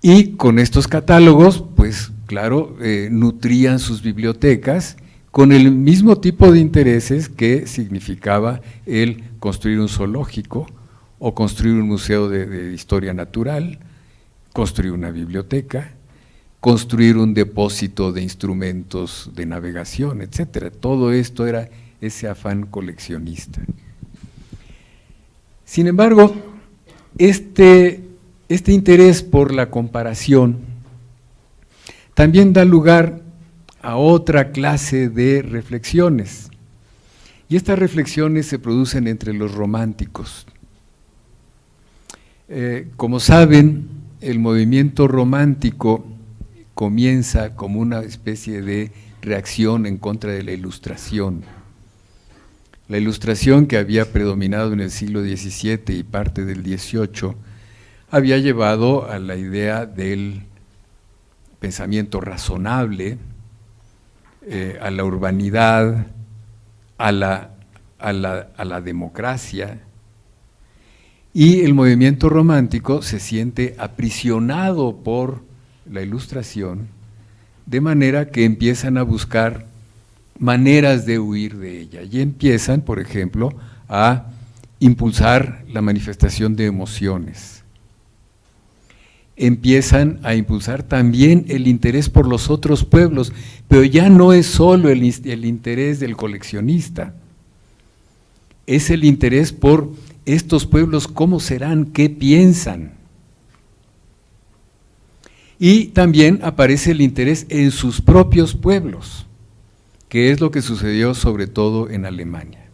Y con estos catálogos, pues claro, nutrían sus bibliotecas con el mismo tipo de intereses que significaba el construir un zoológico o construir un museo de historia natural, construir una biblioteca, construir un depósito de instrumentos de navegación, etcétera. Todo esto era ese afán coleccionista. Sin embargo, este interés por la comparación también da lugar a otra clase de reflexiones, y estas reflexiones se producen entre los románticos. Como saben, el movimiento romántico comienza como una especie de reacción en contra de la Ilustración. La Ilustración, que había predominado en el siglo XVII y parte del XVIII, había llevado a la idea del pensamiento razonable, a la urbanidad, a la democracia, y el movimiento romántico se siente aprisionado por la Ilustración, de manera que empiezan a buscar maneras de huir de ella, y empiezan, por ejemplo, a impulsar la manifestación de emociones. Empiezan a impulsar también el interés por los otros pueblos, pero ya no es solo el interés del coleccionista, es el interés por estos pueblos, cómo serán, qué piensan. Y también aparece el interés en sus propios pueblos, que es lo que sucedió sobre todo en Alemania.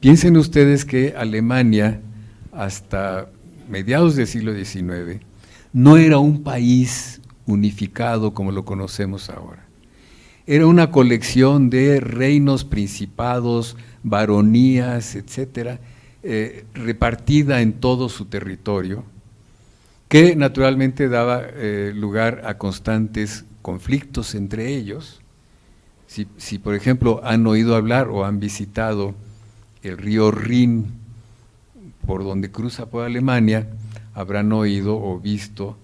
Piensen ustedes que Alemania, hasta mediados del siglo XIX, no era un país unificado como lo conocemos ahora. Era una colección de reinos, principados, baronías, etcétera, repartida en todo su territorio, que naturalmente daba lugar a constantes conflictos entre ellos. Si por ejemplo han oído hablar o han visitado el río Rin, por donde cruza por Alemania, habrán oído o visto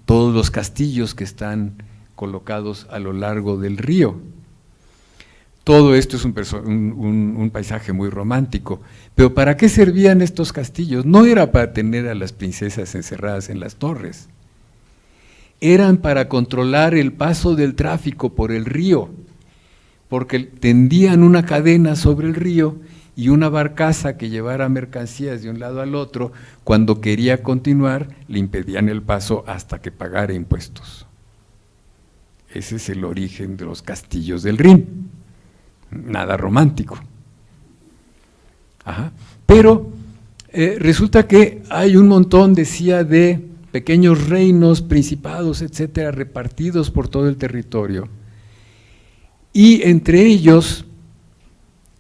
todos los castillos que están colocados a lo largo del río. Todo esto es un paisaje muy romántico, pero ¿para qué servían estos castillos? No era para tener a las princesas encerradas en las torres, eran para controlar el paso del tráfico por el río, porque tendían una cadena sobre el río y una barcaza que llevara mercancías de un lado al otro, cuando quería continuar, le impedían el paso hasta que pagara impuestos. Ese es el origen de los castillos del Rin. Nada romántico. Ajá. Pero resulta que hay un montón, decía, de pequeños reinos, principados, etcétera, repartidos por todo el territorio. Y entre ellos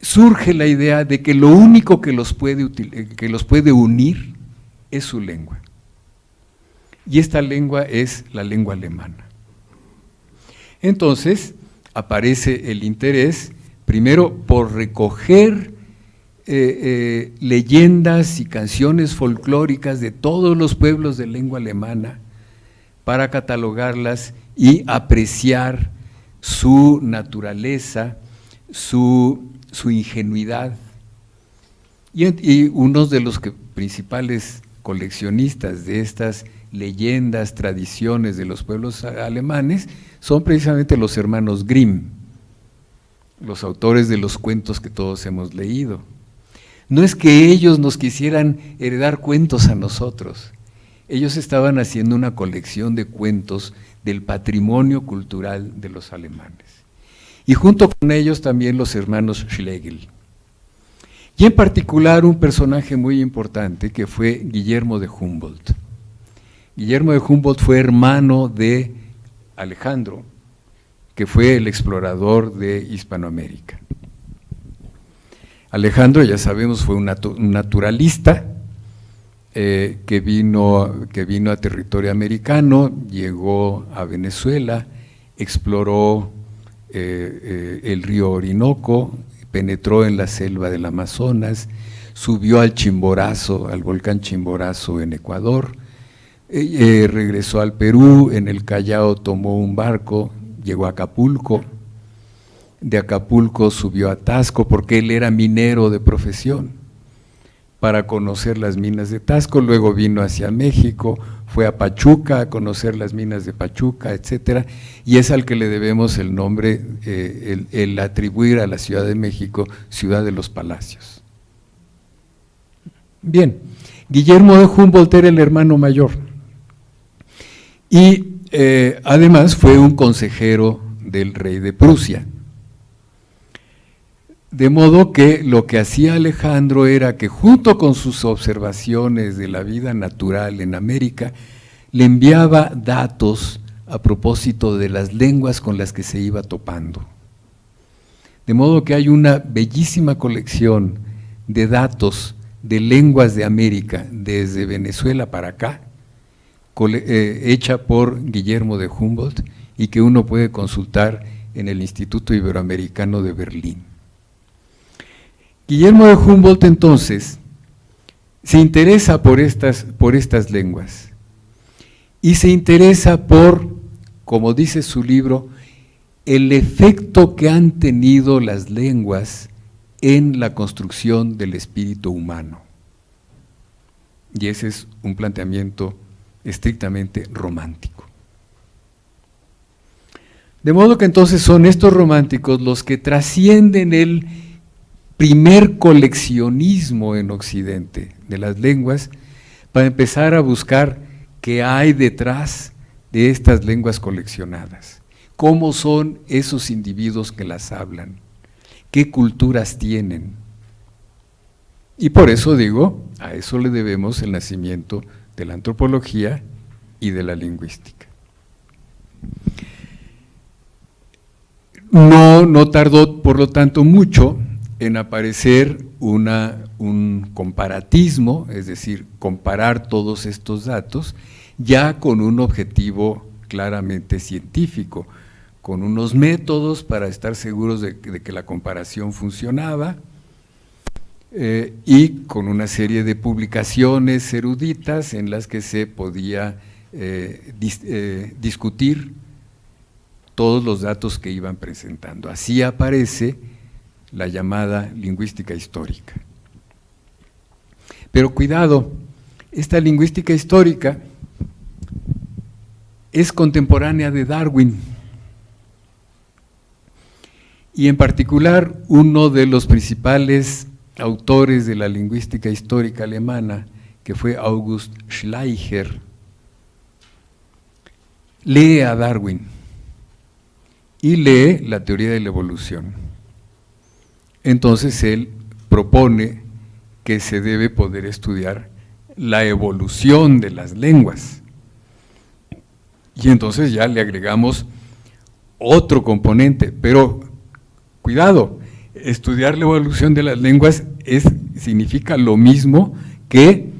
surge la idea de que lo único que los puede unir es su lengua. Y esta lengua es la lengua alemana. Entonces aparece el interés, primero por recoger leyendas y canciones folclóricas de todos los pueblos de lengua alemana, para catalogarlas y apreciar su naturaleza, su ingenuidad. Y uno de los principales coleccionistas de estas leyendas, tradiciones de los pueblos alemanes, son precisamente los hermanos Grimm, los autores de los cuentos que todos hemos leído. No es que ellos nos quisieran heredar cuentos a nosotros, ellos estaban haciendo una colección de cuentos del patrimonio cultural de los alemanes. Y junto con ellos también los hermanos Schlegel. Y en particular un personaje muy importante que fue Guillermo de Humboldt. Guillermo de Humboldt fue hermano de Alejandro, que fue el explorador de Hispanoamérica. Alejandro, ya sabemos, fue un naturalista, que vino a territorio americano, llegó a Venezuela, exploró el río Orinoco, penetró en la selva del Amazonas, subió al Chimborazo, al volcán Chimborazo en Ecuador, regresó al Perú, en el Callao tomó un barco, llegó a Acapulco, de Acapulco subió a Taxco porque él era minero de profesión, para conocer las minas de Taxco, luego vino hacia México, fue a Pachuca a conocer las minas de Pachuca, etcétera, y es al que le debemos el nombre, el atribuir a la Ciudad de México, Ciudad de los Palacios. Bien, Guillermo de Humboldt era el hermano mayor, y además fue un consejero del rey de Prusia. De modo que lo que hacía Alejandro era que junto con sus observaciones de la vida natural en América, le enviaba datos a propósito de las lenguas con las que se iba topando. De modo que hay una bellísima colección de datos de lenguas de América desde Venezuela para acá, hecha por Guillermo de Humboldt y que uno puede consultar en el Instituto Iberoamericano de Berlín. Guillermo de Humboldt entonces se interesa por estas lenguas y se interesa por, como dice su libro, el efecto que han tenido las lenguas en la construcción del espíritu humano. Y ese es un planteamiento estrictamente romántico. De modo que entonces son estos románticos los que trascienden el primer coleccionismo en Occidente de las lenguas para empezar a buscar qué hay detrás de estas lenguas coleccionadas, cómo son esos individuos que las hablan, qué culturas tienen. Y por eso digo, a eso le debemos el nacimiento de la antropología y de la lingüística. No tardó, por lo tanto, mucho en aparecer un comparatismo, es decir, comparar todos estos datos, ya con un objetivo claramente científico, con unos métodos para estar seguros de que la comparación funcionaba, y con una serie de publicaciones eruditas en las que se podía discutir todos los datos que iban presentando. Así aparece la llamada lingüística histórica. Pero cuidado, esta lingüística histórica es contemporánea de Darwin, y en particular uno de los principales autores de la lingüística histórica alemana, que fue August Schleicher, lee a Darwin y lee la teoría de la evolución. Entonces él propone que se debe poder estudiar la evolución de las lenguas. Y entonces ya le agregamos otro componente, pero cuidado, estudiar la evolución de las lenguas significa lo mismo que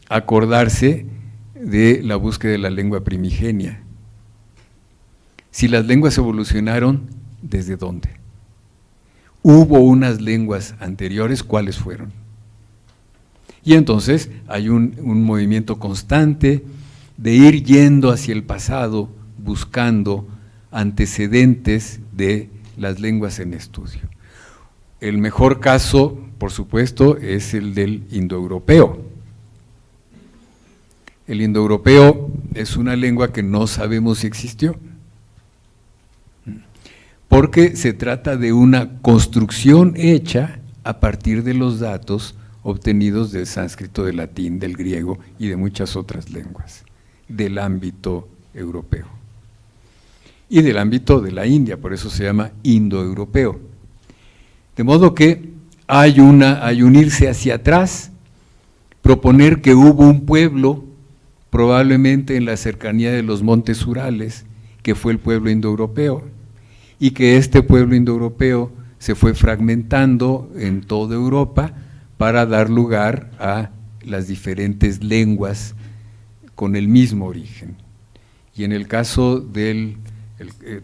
acordarse de la búsqueda de la lengua primigenia. Si las lenguas evolucionaron, ¿desde dónde? ¿Hubo unas lenguas anteriores? ¿Cuáles fueron? Y entonces hay un movimiento constante de ir yendo hacia el pasado, buscando antecedentes de las lenguas en estudio. El mejor caso, por supuesto, es el del indoeuropeo. El indoeuropeo es una lengua que no sabemos si existió, porque se trata de una construcción hecha a partir de los datos obtenidos del sánscrito, del latín, del griego y de muchas otras lenguas del ámbito europeo y del ámbito de la India, por eso se llama indoeuropeo. De modo que hay un irse hacia atrás, proponer que hubo un pueblo, probablemente en la cercanía de los montes Urales, que fue el pueblo indoeuropeo, y que este pueblo indoeuropeo se fue fragmentando en toda Europa para dar lugar a las diferentes lenguas con el mismo origen. Y en el caso del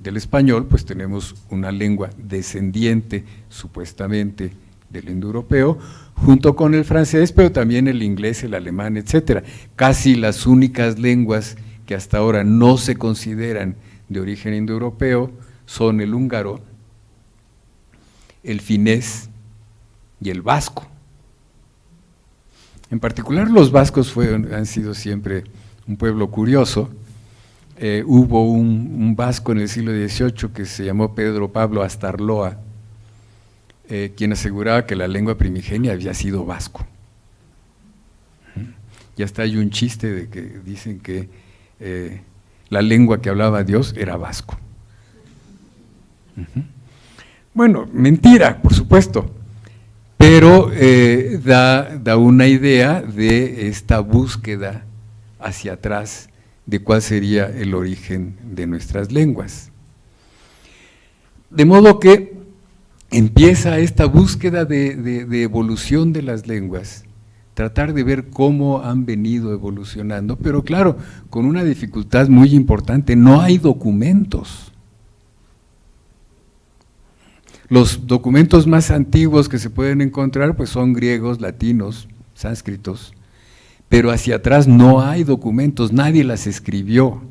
español, pues tenemos una lengua descendiente, supuestamente, del indoeuropeo, junto con el francés, pero también el inglés, el alemán, etcétera. Casi las únicas lenguas que hasta ahora no se consideran de origen indoeuropeo son el húngaro, el finés y el vasco. En particular los vascos han sido siempre un pueblo curioso. Hubo un vasco en el siglo XVIII que se llamó Pedro Pablo Astarloa, quien aseguraba que la lengua primigenia había sido vasco. Y hasta hay un chiste de que dicen que la lengua que hablaba Dios era vasco. Bueno, mentira, por supuesto, pero da una idea de esta búsqueda hacia atrás de cuál sería el origen de nuestras lenguas. De modo que empieza esta búsqueda de evolución de las lenguas, tratar de ver cómo han venido evolucionando, pero claro, con una dificultad muy importante: no hay documentos. Los documentos más antiguos que se pueden encontrar pues son griegos, latinos, sánscritos, pero hacia atrás no hay documentos, nadie las escribió.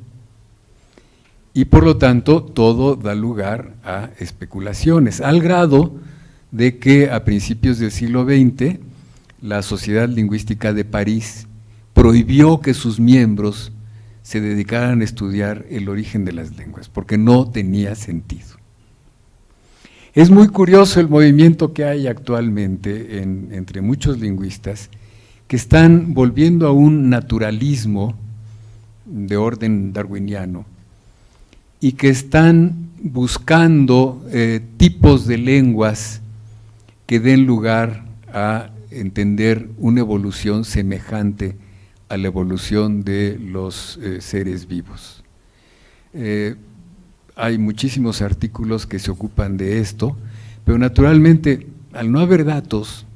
Y por lo tanto todo da lugar a especulaciones, al grado de que a principios del siglo XX la Sociedad Lingüística de París prohibió que sus miembros se dedicaran a estudiar el origen de las lenguas, porque no tenía sentido. Es muy curioso el movimiento que hay actualmente entre muchos lingüistas que están volviendo a un naturalismo de orden darwiniano y que están buscando tipos de lenguas que den lugar a entender una evolución semejante a la evolución de los seres vivos. Hay muchísimos artículos que se ocupan de esto, pero naturalmente, al no haber datos,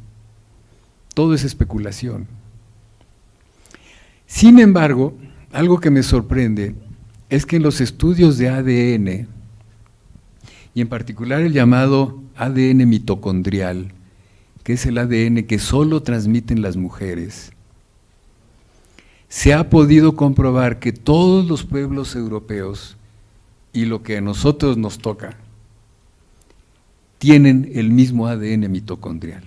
todo es especulación. Sin embargo, algo que me sorprende es que en los estudios de ADN, y en particular el llamado ADN mitocondrial, que es el ADN que solo transmiten las mujeres, se ha podido comprobar que todos los pueblos europeos, y lo que a nosotros nos toca, tienen el mismo ADN mitocondrial.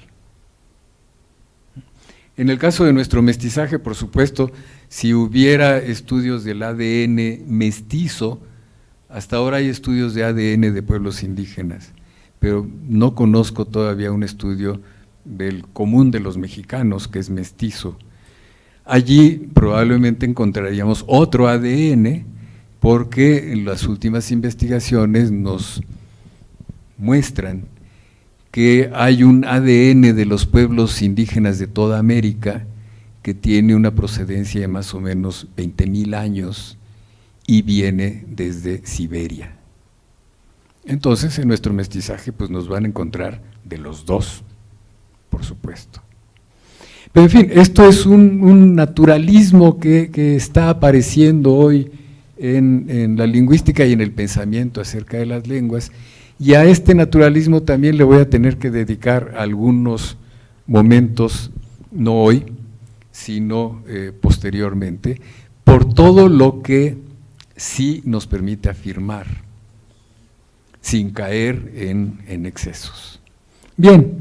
En el caso de nuestro mestizaje, por supuesto, si hubiera estudios del ADN mestizo, hasta ahora hay estudios de ADN de pueblos indígenas, pero no conozco todavía un estudio del común de los mexicanos, que es mestizo. Allí probablemente encontraríamos otro ADN, porque las últimas investigaciones nos muestran que hay un ADN de los pueblos indígenas de toda América que tiene una procedencia de más o menos 20,000 años y viene desde Siberia. Entonces, en nuestro mestizaje pues nos van a encontrar de los dos, por supuesto. Pero en fin, esto es un naturalismo que está apareciendo hoy en la lingüística y en el pensamiento acerca de las lenguas, y a este naturalismo también le voy a tener que dedicar algunos momentos, no hoy, sino posteriormente, por todo lo que sí nos permite afirmar, sin caer en excesos. Bien,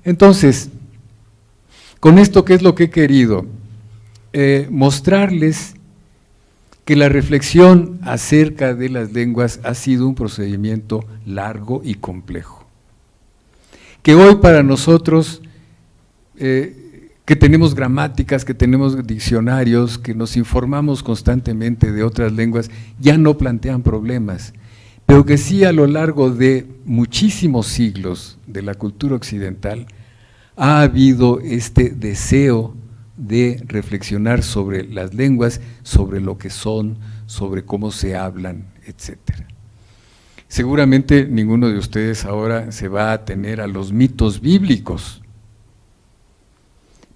entonces, con esto, ¿qué es lo que he querido? Mostrarles que la reflexión acerca de las lenguas ha sido un procedimiento largo y complejo. Que hoy para nosotros, que tenemos gramáticas, que tenemos diccionarios, que nos informamos constantemente de otras lenguas, ya no plantean problemas, pero que sí a lo largo de muchísimos siglos de la cultura occidental ha habido este deseo de reflexionar sobre las lenguas, sobre lo que son, sobre cómo se hablan, etcétera. Seguramente ninguno de ustedes ahora se va a atener a los mitos bíblicos,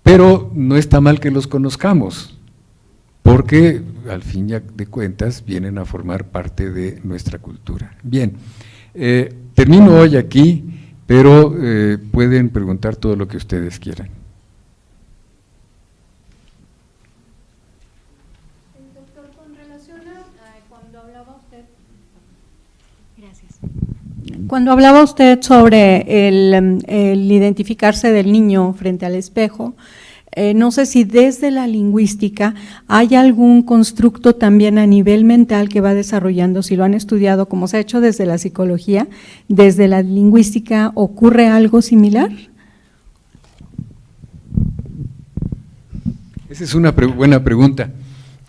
Pero no está mal que los conozcamos, porque al fin de cuentas vienen a formar parte de nuestra cultura. Bien, termino hoy aquí, pero pueden preguntar todo lo que ustedes quieran. Doctor, con relación a cuando hablaba usted… Gracias. Cuando hablaba usted sobre el identificarse del niño frente al espejo, no sé si desde la lingüística hay algún constructo también a nivel mental que va desarrollando, si lo han estudiado, como se ha hecho desde la psicología, desde la lingüística, ¿ocurre algo similar? Esa es una buena pregunta.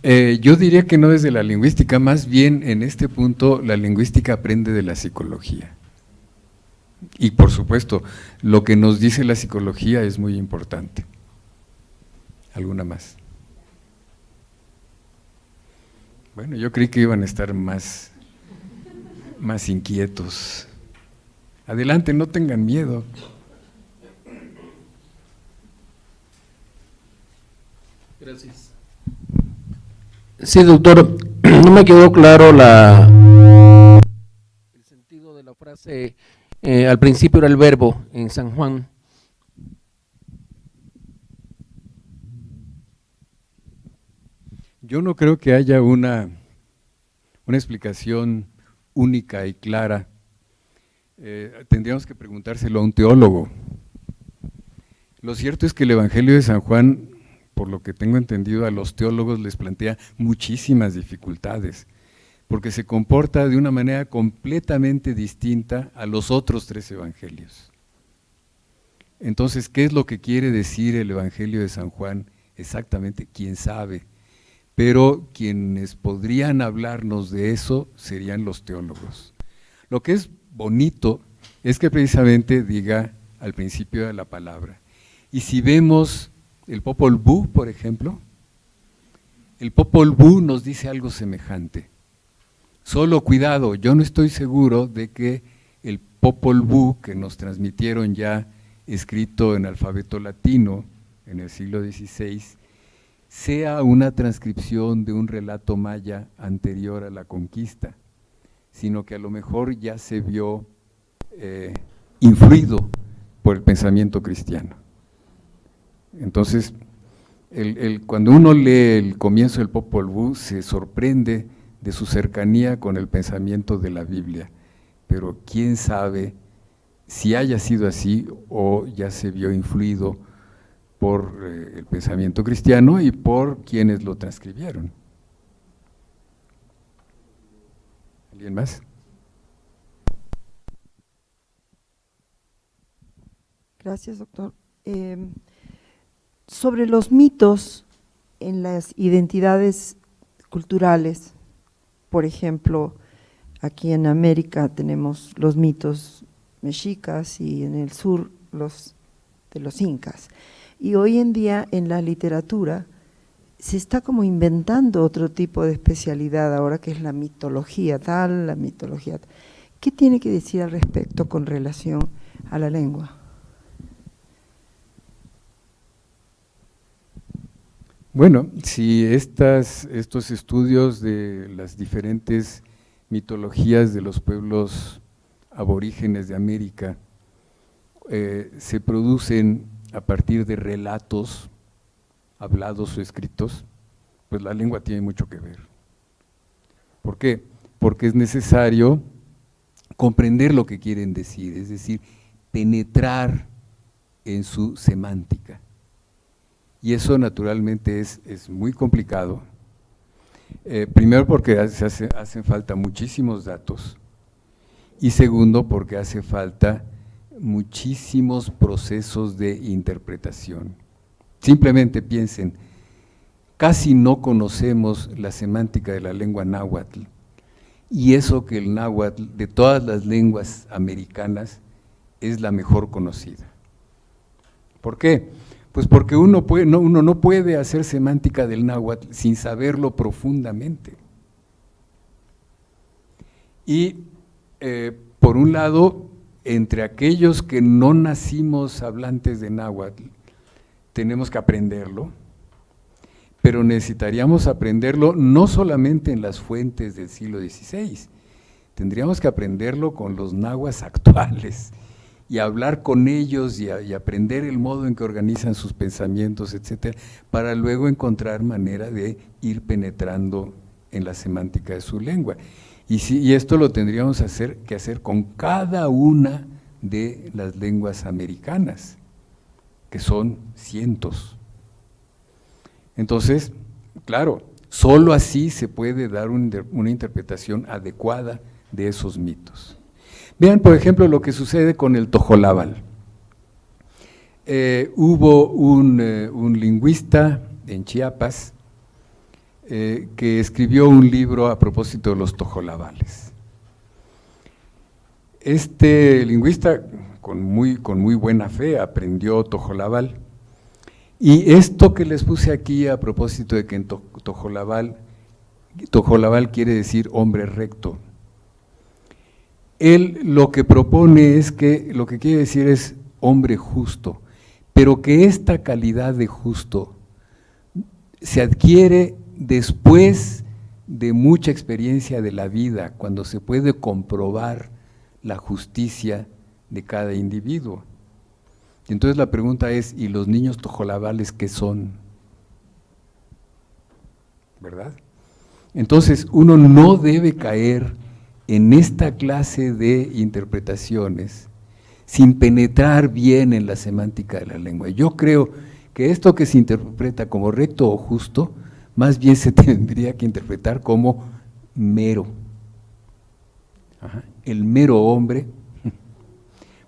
Yo diría que no desde la lingüística, más bien en este punto la lingüística aprende de la psicología. Y por supuesto, lo que nos dice la psicología es muy importante. ¿Alguna más? Bueno, yo creí que iban a estar más inquietos. Adelante, no tengan miedo. Gracias. Sí, doctor, no me quedó claro el sentido de la frase, al principio era el verbo en San Juan. Yo no creo que haya una explicación única y clara. Tendríamos que preguntárselo a un teólogo. Lo cierto es que el Evangelio de San Juan, por lo que tengo entendido, a los teólogos les plantea muchísimas dificultades, porque se comporta de una manera completamente distinta a los otros 3 evangelios. Entonces, ¿qué es lo que quiere decir el Evangelio de San Juan? Exactamente, quién sabe, pero quienes podrían hablarnos de eso serían los teólogos. Lo que es bonito es que precisamente diga al principio de la palabra. Y si vemos el Popol Vuh, por ejemplo, el Popol Vuh nos dice algo semejante. Solo cuidado, yo no estoy seguro de que el Popol Vuh que nos transmitieron ya escrito en alfabeto latino en el siglo XVI, sea una transcripción de un relato maya anterior a la conquista, sino que a lo mejor ya se vio influido por el pensamiento cristiano. Entonces, cuando uno lee el comienzo del Popol Vuh, se sorprende de su cercanía con el pensamiento de la Biblia, pero quién sabe si haya sido así o ya se vio influido por el pensamiento cristiano y por quienes lo transcribieron. ¿Alguien más? Gracias, doctor. Sobre los mitos en las identidades culturales, por ejemplo, aquí en América tenemos los mitos mexicas y en el sur los de los incas. Y hoy en día en la literatura se está como inventando otro tipo de especialidad ahora, que es la mitología tal, la mitología tal. ¿Qué tiene que decir al respecto con relación a la lengua? Bueno, si estos estudios de las diferentes mitologías de los pueblos aborígenes de América se producen a partir de relatos hablados o escritos, pues la lengua tiene mucho que ver. ¿Por qué? Porque es necesario comprender lo que quieren decir, es decir, penetrar en su semántica. Y eso naturalmente es muy complicado. Primero porque hacen falta muchísimos datos y segundo porque hace falta muchísimos procesos de interpretación. Simplemente piensen, casi no conocemos la semántica de la lengua náhuatl, y eso que el náhuatl de todas las lenguas americanas es la mejor conocida. ¿Por qué? Pues porque uno no puede hacer semántica del náhuatl sin saberlo profundamente. Y por un lado, entre aquellos que no nacimos hablantes de náhuatl, tenemos que aprenderlo, pero necesitaríamos aprenderlo no solamente en las fuentes del siglo XVI, tendríamos que aprenderlo con los nahuas actuales y hablar con ellos y aprender el modo en que organizan sus pensamientos, etcétera, para luego encontrar manera de ir penetrando en la semántica de su lengua. Y esto lo tendríamos que hacer con cada una de las lenguas americanas, que son cientos. Entonces, claro, solo así se puede dar una interpretación adecuada de esos mitos. Vean, por ejemplo, lo que sucede con el tojolabal. Hubo un lingüista en Chiapas que escribió un libro a propósito de los tojolabales. Este lingüista, con muy buena fe, aprendió tojolabal. Y esto que les puse aquí a propósito de que en tojolabal quiere decir hombre recto. Él lo que propone es que, lo que quiere decir es hombre justo, pero que esta calidad de justo se adquiere después de mucha experiencia de la vida, cuando se puede comprobar la justicia de cada individuo. Entonces la pregunta es, ¿y los niños tojolabales qué son? ¿Verdad? Entonces uno no debe caer en esta clase de interpretaciones sin penetrar bien en la semántica de la lengua. Yo creo que esto que se interpreta como recto o justo, más bien se tendría que interpretar como mero. Ajá. El mero hombre,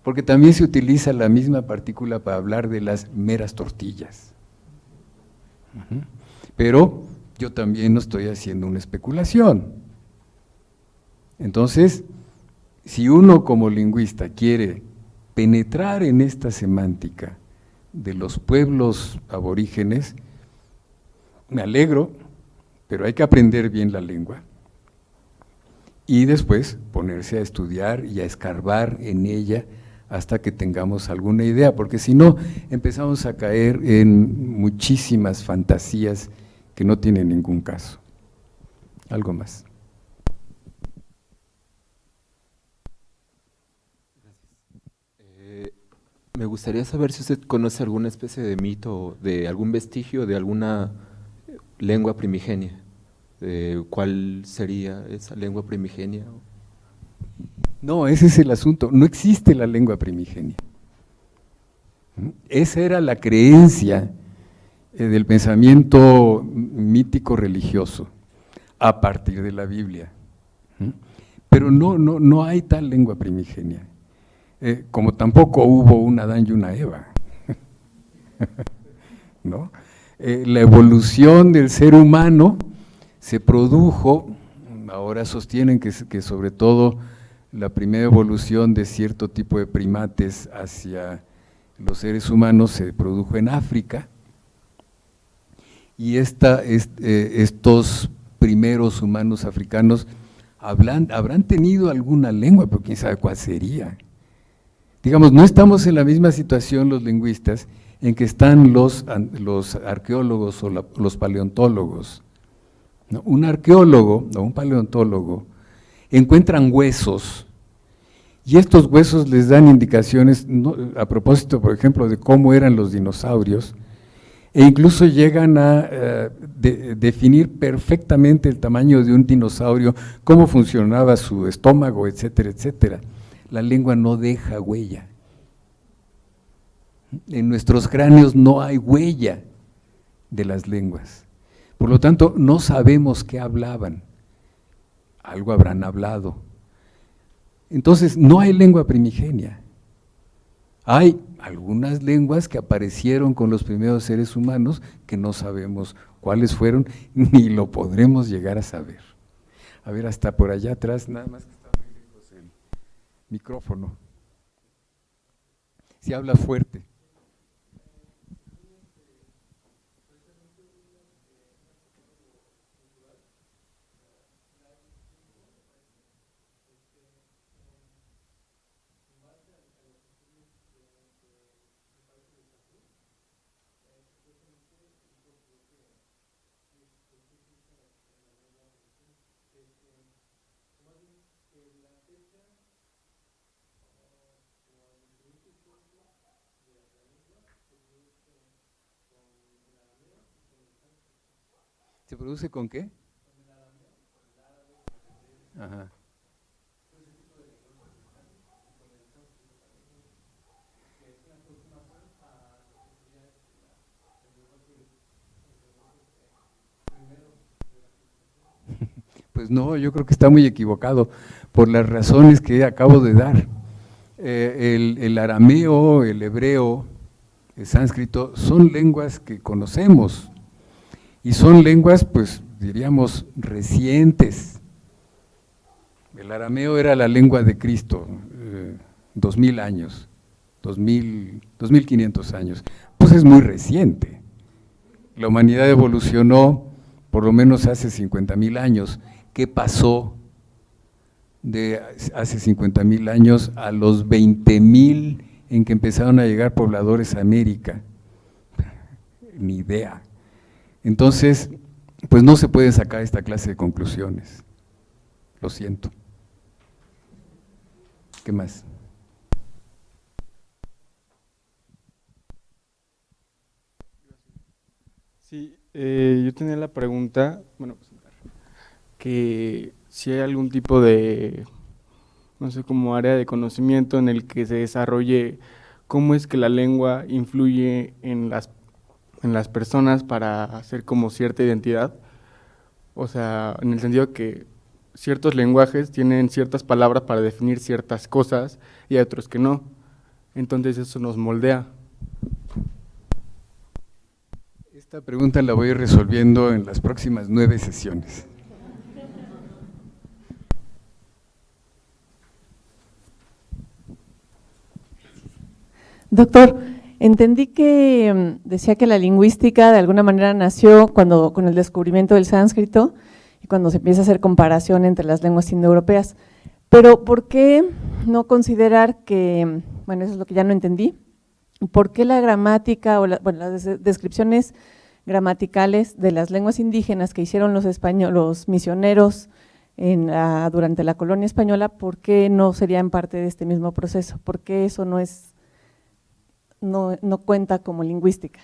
porque también se utiliza la misma partícula para hablar de las meras tortillas. Pero yo también no estoy haciendo una especulación. Entonces, si uno como lingüista quiere penetrar en esta semántica de los pueblos aborígenes, me alegro, pero hay que aprender bien la lengua y después ponerse a estudiar y a escarbar en ella hasta que tengamos alguna idea, porque si no empezamos a caer en muchísimas fantasías que no tienen ningún caso. Algo más. Me gustaría saber si usted conoce alguna especie de mito, de algún vestigio de alguna lengua primigenia. ¿Cuál sería esa lengua primigenia? No, ese es el asunto, no existe la lengua primigenia. Esa era la creencia del pensamiento mítico religioso a partir de la Biblia. Pero no hay tal lengua primigenia. Como tampoco hubo un Adán y una Eva, ¿no? La evolución del ser humano se produjo, ahora sostienen que sobre todo la primera evolución de cierto tipo de primates hacia los seres humanos se produjo en África, y estos primeros humanos africanos habrán tenido alguna lengua, pero quién sabe cuál sería. Digamos, no estamos en la misma situación los lingüistas en que están los arqueólogos o los paleontólogos, ¿no? Un arqueólogo o un paleontólogo encuentran huesos y estos huesos les dan indicaciones, a propósito, por ejemplo, de cómo eran los dinosaurios, e incluso llegan a definir perfectamente el tamaño de un dinosaurio, cómo funcionaba su estómago, etcétera, etcétera. La lengua no deja huella. En nuestros cráneos no hay huella de las lenguas. Por lo tanto, no sabemos qué hablaban. Algo habrán hablado. Entonces, no hay lengua primigenia. Hay algunas lenguas que aparecieron con los primeros seres humanos que no sabemos cuáles fueron, ni lo podremos llegar a saber. A ver, hasta por allá atrás, nada más que está muy lejos el micrófono. Si habla fuerte. ¿Se produce con qué? Ajá. Pues no, yo creo que está muy equivocado por las razones que acabo de dar. El arameo, el hebreo, el sánscrito son lenguas que conocemos y son lenguas, pues diríamos, recientes. El arameo era la lengua de Cristo, 2000 años, 2500 años, pues es muy reciente. La humanidad evolucionó por lo menos hace 50,000 años. ¿Qué pasó de hace 50,000 años a los 20,000 en que empezaron a llegar pobladores a América? Ni idea. Entonces, pues no se puede sacar esta clase de conclusiones. Lo siento. ¿Qué más? Sí, yo tenía la pregunta, bueno, que si hay algún tipo de, no sé, como área de conocimiento en el que se desarrolle cómo es que la lengua influye en las personas para hacer como cierta identidad, o sea, en el sentido que ciertos lenguajes tienen ciertas palabras para definir ciertas cosas y hay otros que no, entonces eso nos moldea. Esta pregunta la voy a ir resolviendo en las próximas 9 sesiones. Doctor, entendí que decía que la lingüística de alguna manera nació con el descubrimiento del sánscrito y cuando se empieza a hacer comparación entre las lenguas indoeuropeas. Pero ¿por qué no considerar que, bueno, eso es lo que ya no entendí, por qué la gramática o las descripciones gramaticales de las lenguas indígenas que hicieron los misioneros durante la colonia española, por qué no serían parte de este mismo proceso? ¿Por qué eso no cuenta como lingüística?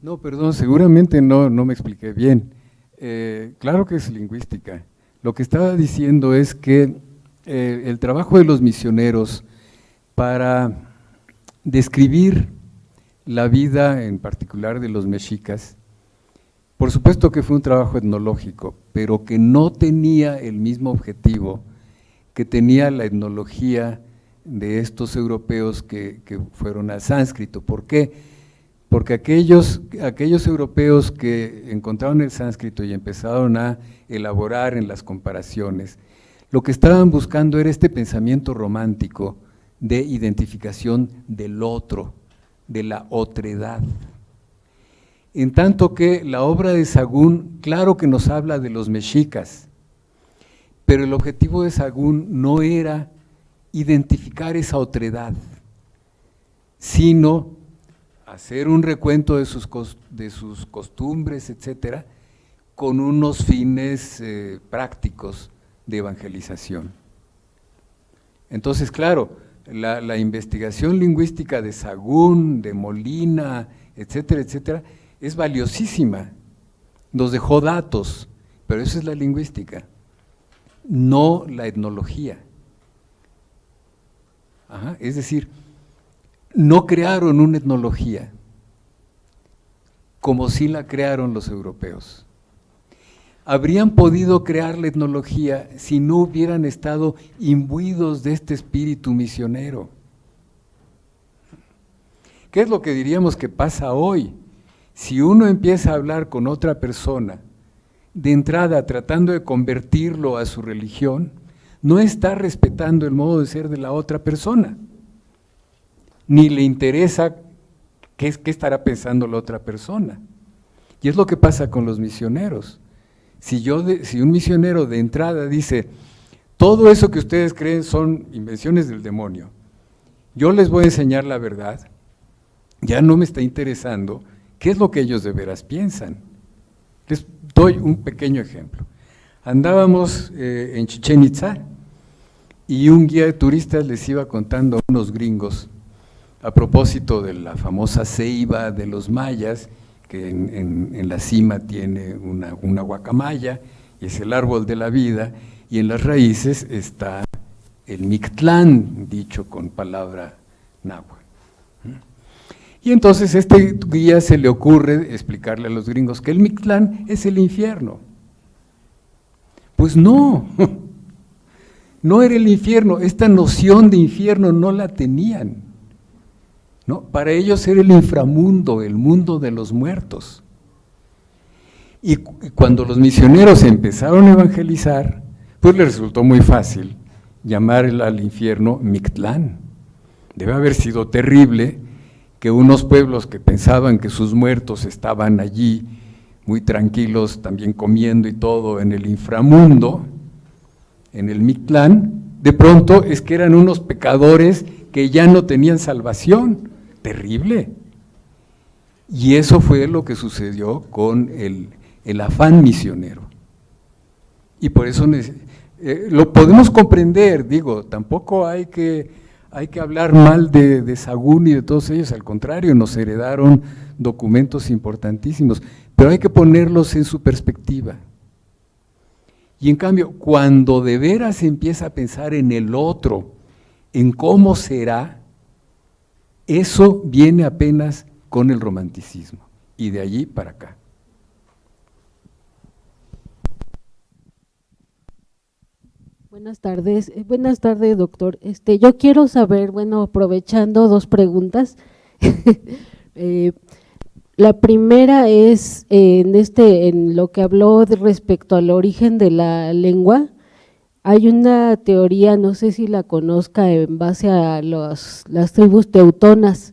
No, perdón, seguramente no me expliqué bien. Claro que es lingüística. Lo que estaba diciendo es que el trabajo de los misioneros para describir la vida, en particular de los mexicas, por supuesto que fue un trabajo etnológico, pero que no tenía el mismo objetivo que tenía la etnología de estos europeos que fueron al sánscrito. ¿Por qué? Porque aquellos europeos que encontraron el sánscrito y empezaron a elaborar en las comparaciones, lo que estaban buscando era este pensamiento romántico de identificación del otro, de la otredad. En tanto que la obra de Sagún, claro que nos habla de los mexicas, pero el objetivo de Sagún no era identificar esa otredad, sino hacer un recuento de sus costumbres, etcétera, con unos fines prácticos de evangelización. Entonces, claro, la investigación lingüística de Sagún, de Molina, etcétera, etcétera, es valiosísima, nos dejó datos, pero eso es la lingüística, no la etnología. Es decir, no crearon una etnología como si la crearon los europeos. Habrían podido crear la etnología si no hubieran estado imbuidos de este espíritu misionero. ¿Qué es lo que diríamos que pasa hoy? Si uno empieza a hablar con otra persona, de entrada tratando de convertirlo a su religión, no está respetando el modo de ser de la otra persona, ni le interesa qué estará pensando la otra persona. Y es lo que pasa con los misioneros. Si un misionero de entrada dice, todo eso que ustedes creen son invenciones del demonio, yo les voy a enseñar la verdad, ya no me está interesando qué es lo que ellos de veras piensan. Les doy un pequeño ejemplo. Andábamos en Chichén Itzá y un guía de turistas les iba contando a unos gringos a propósito de la famosa ceiba de los mayas, que en la cima tiene una guacamaya, y es el árbol de la vida, y en las raíces está el Mictlán, dicho con palabra náhuatl. Y entonces este guía se le ocurre explicarle a los gringos que el Mictlán es el infierno. Pues no, no era el infierno, esta noción de infierno no la tenían, ¿no? Para ellos era el inframundo, el mundo de los muertos. Y cuando los misioneros empezaron a evangelizar, pues les resultó muy fácil llamar al infierno Mictlán. Debe haber sido terrible que unos pueblos que pensaban que sus muertos estaban allí muy tranquilos, también comiendo y todo en el inframundo, en el Mictlán, de pronto es que eran unos pecadores que ya no tenían salvación. Terrible. Y eso fue lo que sucedió con el afán misionero. Y por eso lo podemos comprender, digo, tampoco hay que hablar mal de Sahagún y de todos ellos, al contrario, nos heredaron documentos importantísimos, pero hay que ponerlos en su perspectiva. Y en cambio, cuando de veras se empieza a pensar en el otro, en cómo será, eso viene apenas con el romanticismo, y de allí para acá. Buenas tardes, doctor. Yo quiero saber, bueno, aprovechando dos preguntas. La primera es en lo que habló respecto al origen de la lengua. Hay una teoría, no sé si la conozca, en base a las tribus teutonas,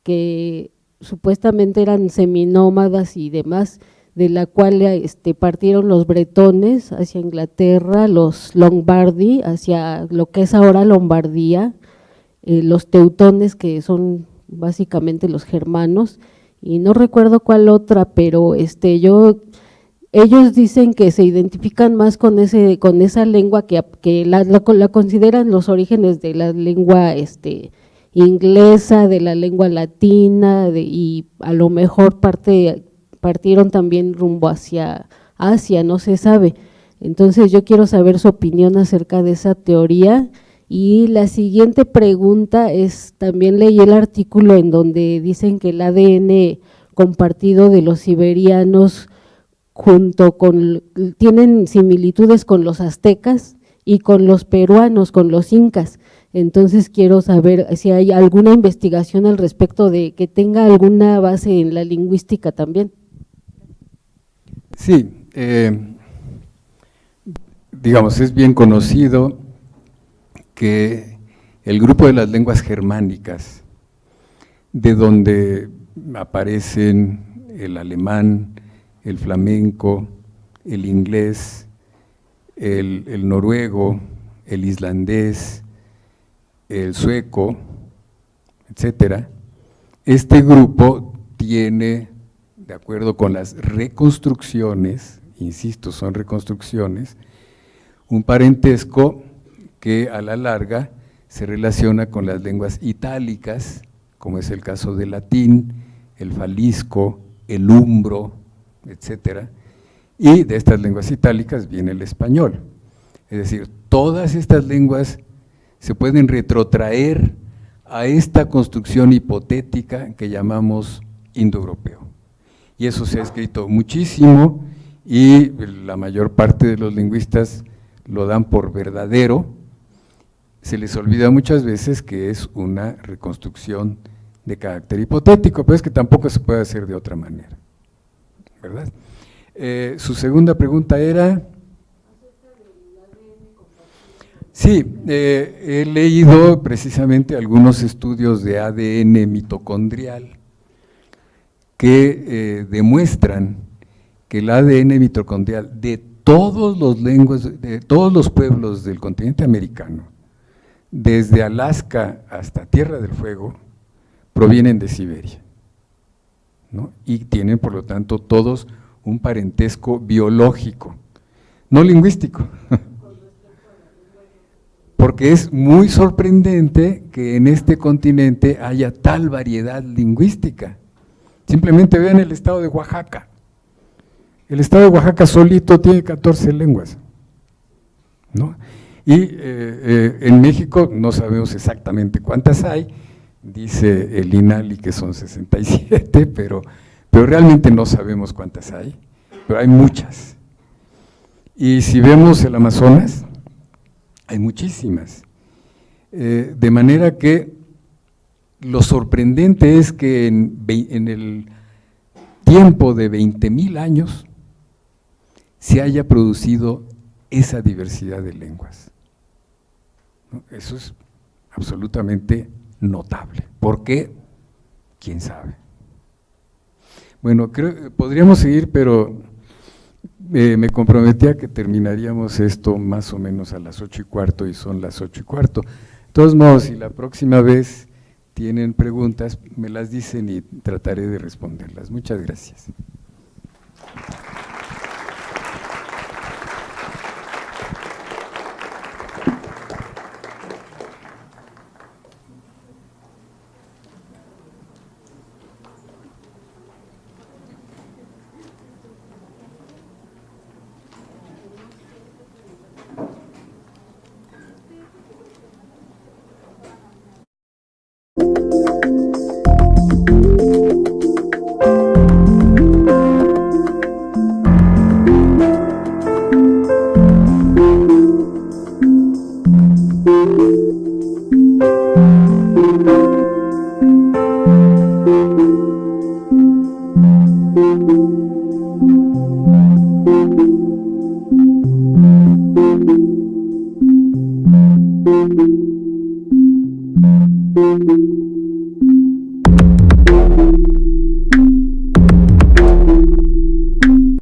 que supuestamente eran seminómadas y demás, de la cual partieron los bretones hacia Inglaterra, los Lombardi hacia lo que es ahora Lombardía, los teutones, que son básicamente los germanos, y no recuerdo cuál otra, pero ellos dicen que se identifican más con esa lengua que la consideran los orígenes de la lengua inglesa, de la lengua latina, y a lo mejor partieron también rumbo hacia Asia, no se sabe. Entonces yo quiero saber su opinión acerca de esa teoría. Y la siguiente pregunta es, también leí el artículo en donde dicen que el ADN compartido de los siberianos tienen similitudes con los aztecas y con los peruanos, con los incas. Entonces quiero saber si hay alguna investigación al respecto de que tenga alguna base en la lingüística también. Sí, digamos, es bien conocido que el grupo de las lenguas germánicas, de donde aparecen el alemán, el flamenco, el inglés, el noruego, el islandés, el sueco, etcétera, este grupo tiene, de acuerdo con las reconstrucciones, insisto, son reconstrucciones, un parentesco que a la larga se relaciona con las lenguas itálicas, como es el caso del latín, el falisco, el umbro, etcétera, y de estas lenguas itálicas viene el español. Es decir, todas estas lenguas se pueden retrotraer a esta construcción hipotética que llamamos indoeuropeo. Y eso se ha escrito muchísimo y la mayor parte de los lingüistas lo dan por verdadero. Se les olvida muchas veces que es una reconstrucción de carácter hipotético, pero es que tampoco se puede hacer de otra manera, ¿verdad? Su segunda pregunta era… Sí, he leído precisamente algunos estudios de ADN mitocondrial que demuestran que el ADN mitocondrial de todos los pueblos del continente americano, desde Alaska hasta Tierra del Fuego, provienen de Siberia, ¿no? Y tienen, por lo tanto, todos un parentesco biológico, no lingüístico. Porque es muy sorprendente que en este continente haya tal variedad lingüística. Simplemente vean el estado de Oaxaca. El estado de Oaxaca solito tiene 14 lenguas, ¿no? Y en México no sabemos exactamente cuántas hay, dice el INALI que son 67, pero realmente no sabemos cuántas hay, pero hay muchas. Y si vemos el Amazonas, hay muchísimas. De manera que lo sorprendente es que en el tiempo de 20,000 años se haya producido esa diversidad de lenguas. Eso es absolutamente notable. ¿Por qué? ¿Quién sabe? Bueno, creo que podríamos seguir, pero me comprometí a que terminaríamos esto más o menos a las 8:15 y son las 8:15. De todos modos, si la próxima vez tienen preguntas, me las dicen y trataré de responderlas. Muchas gracias. Thank you.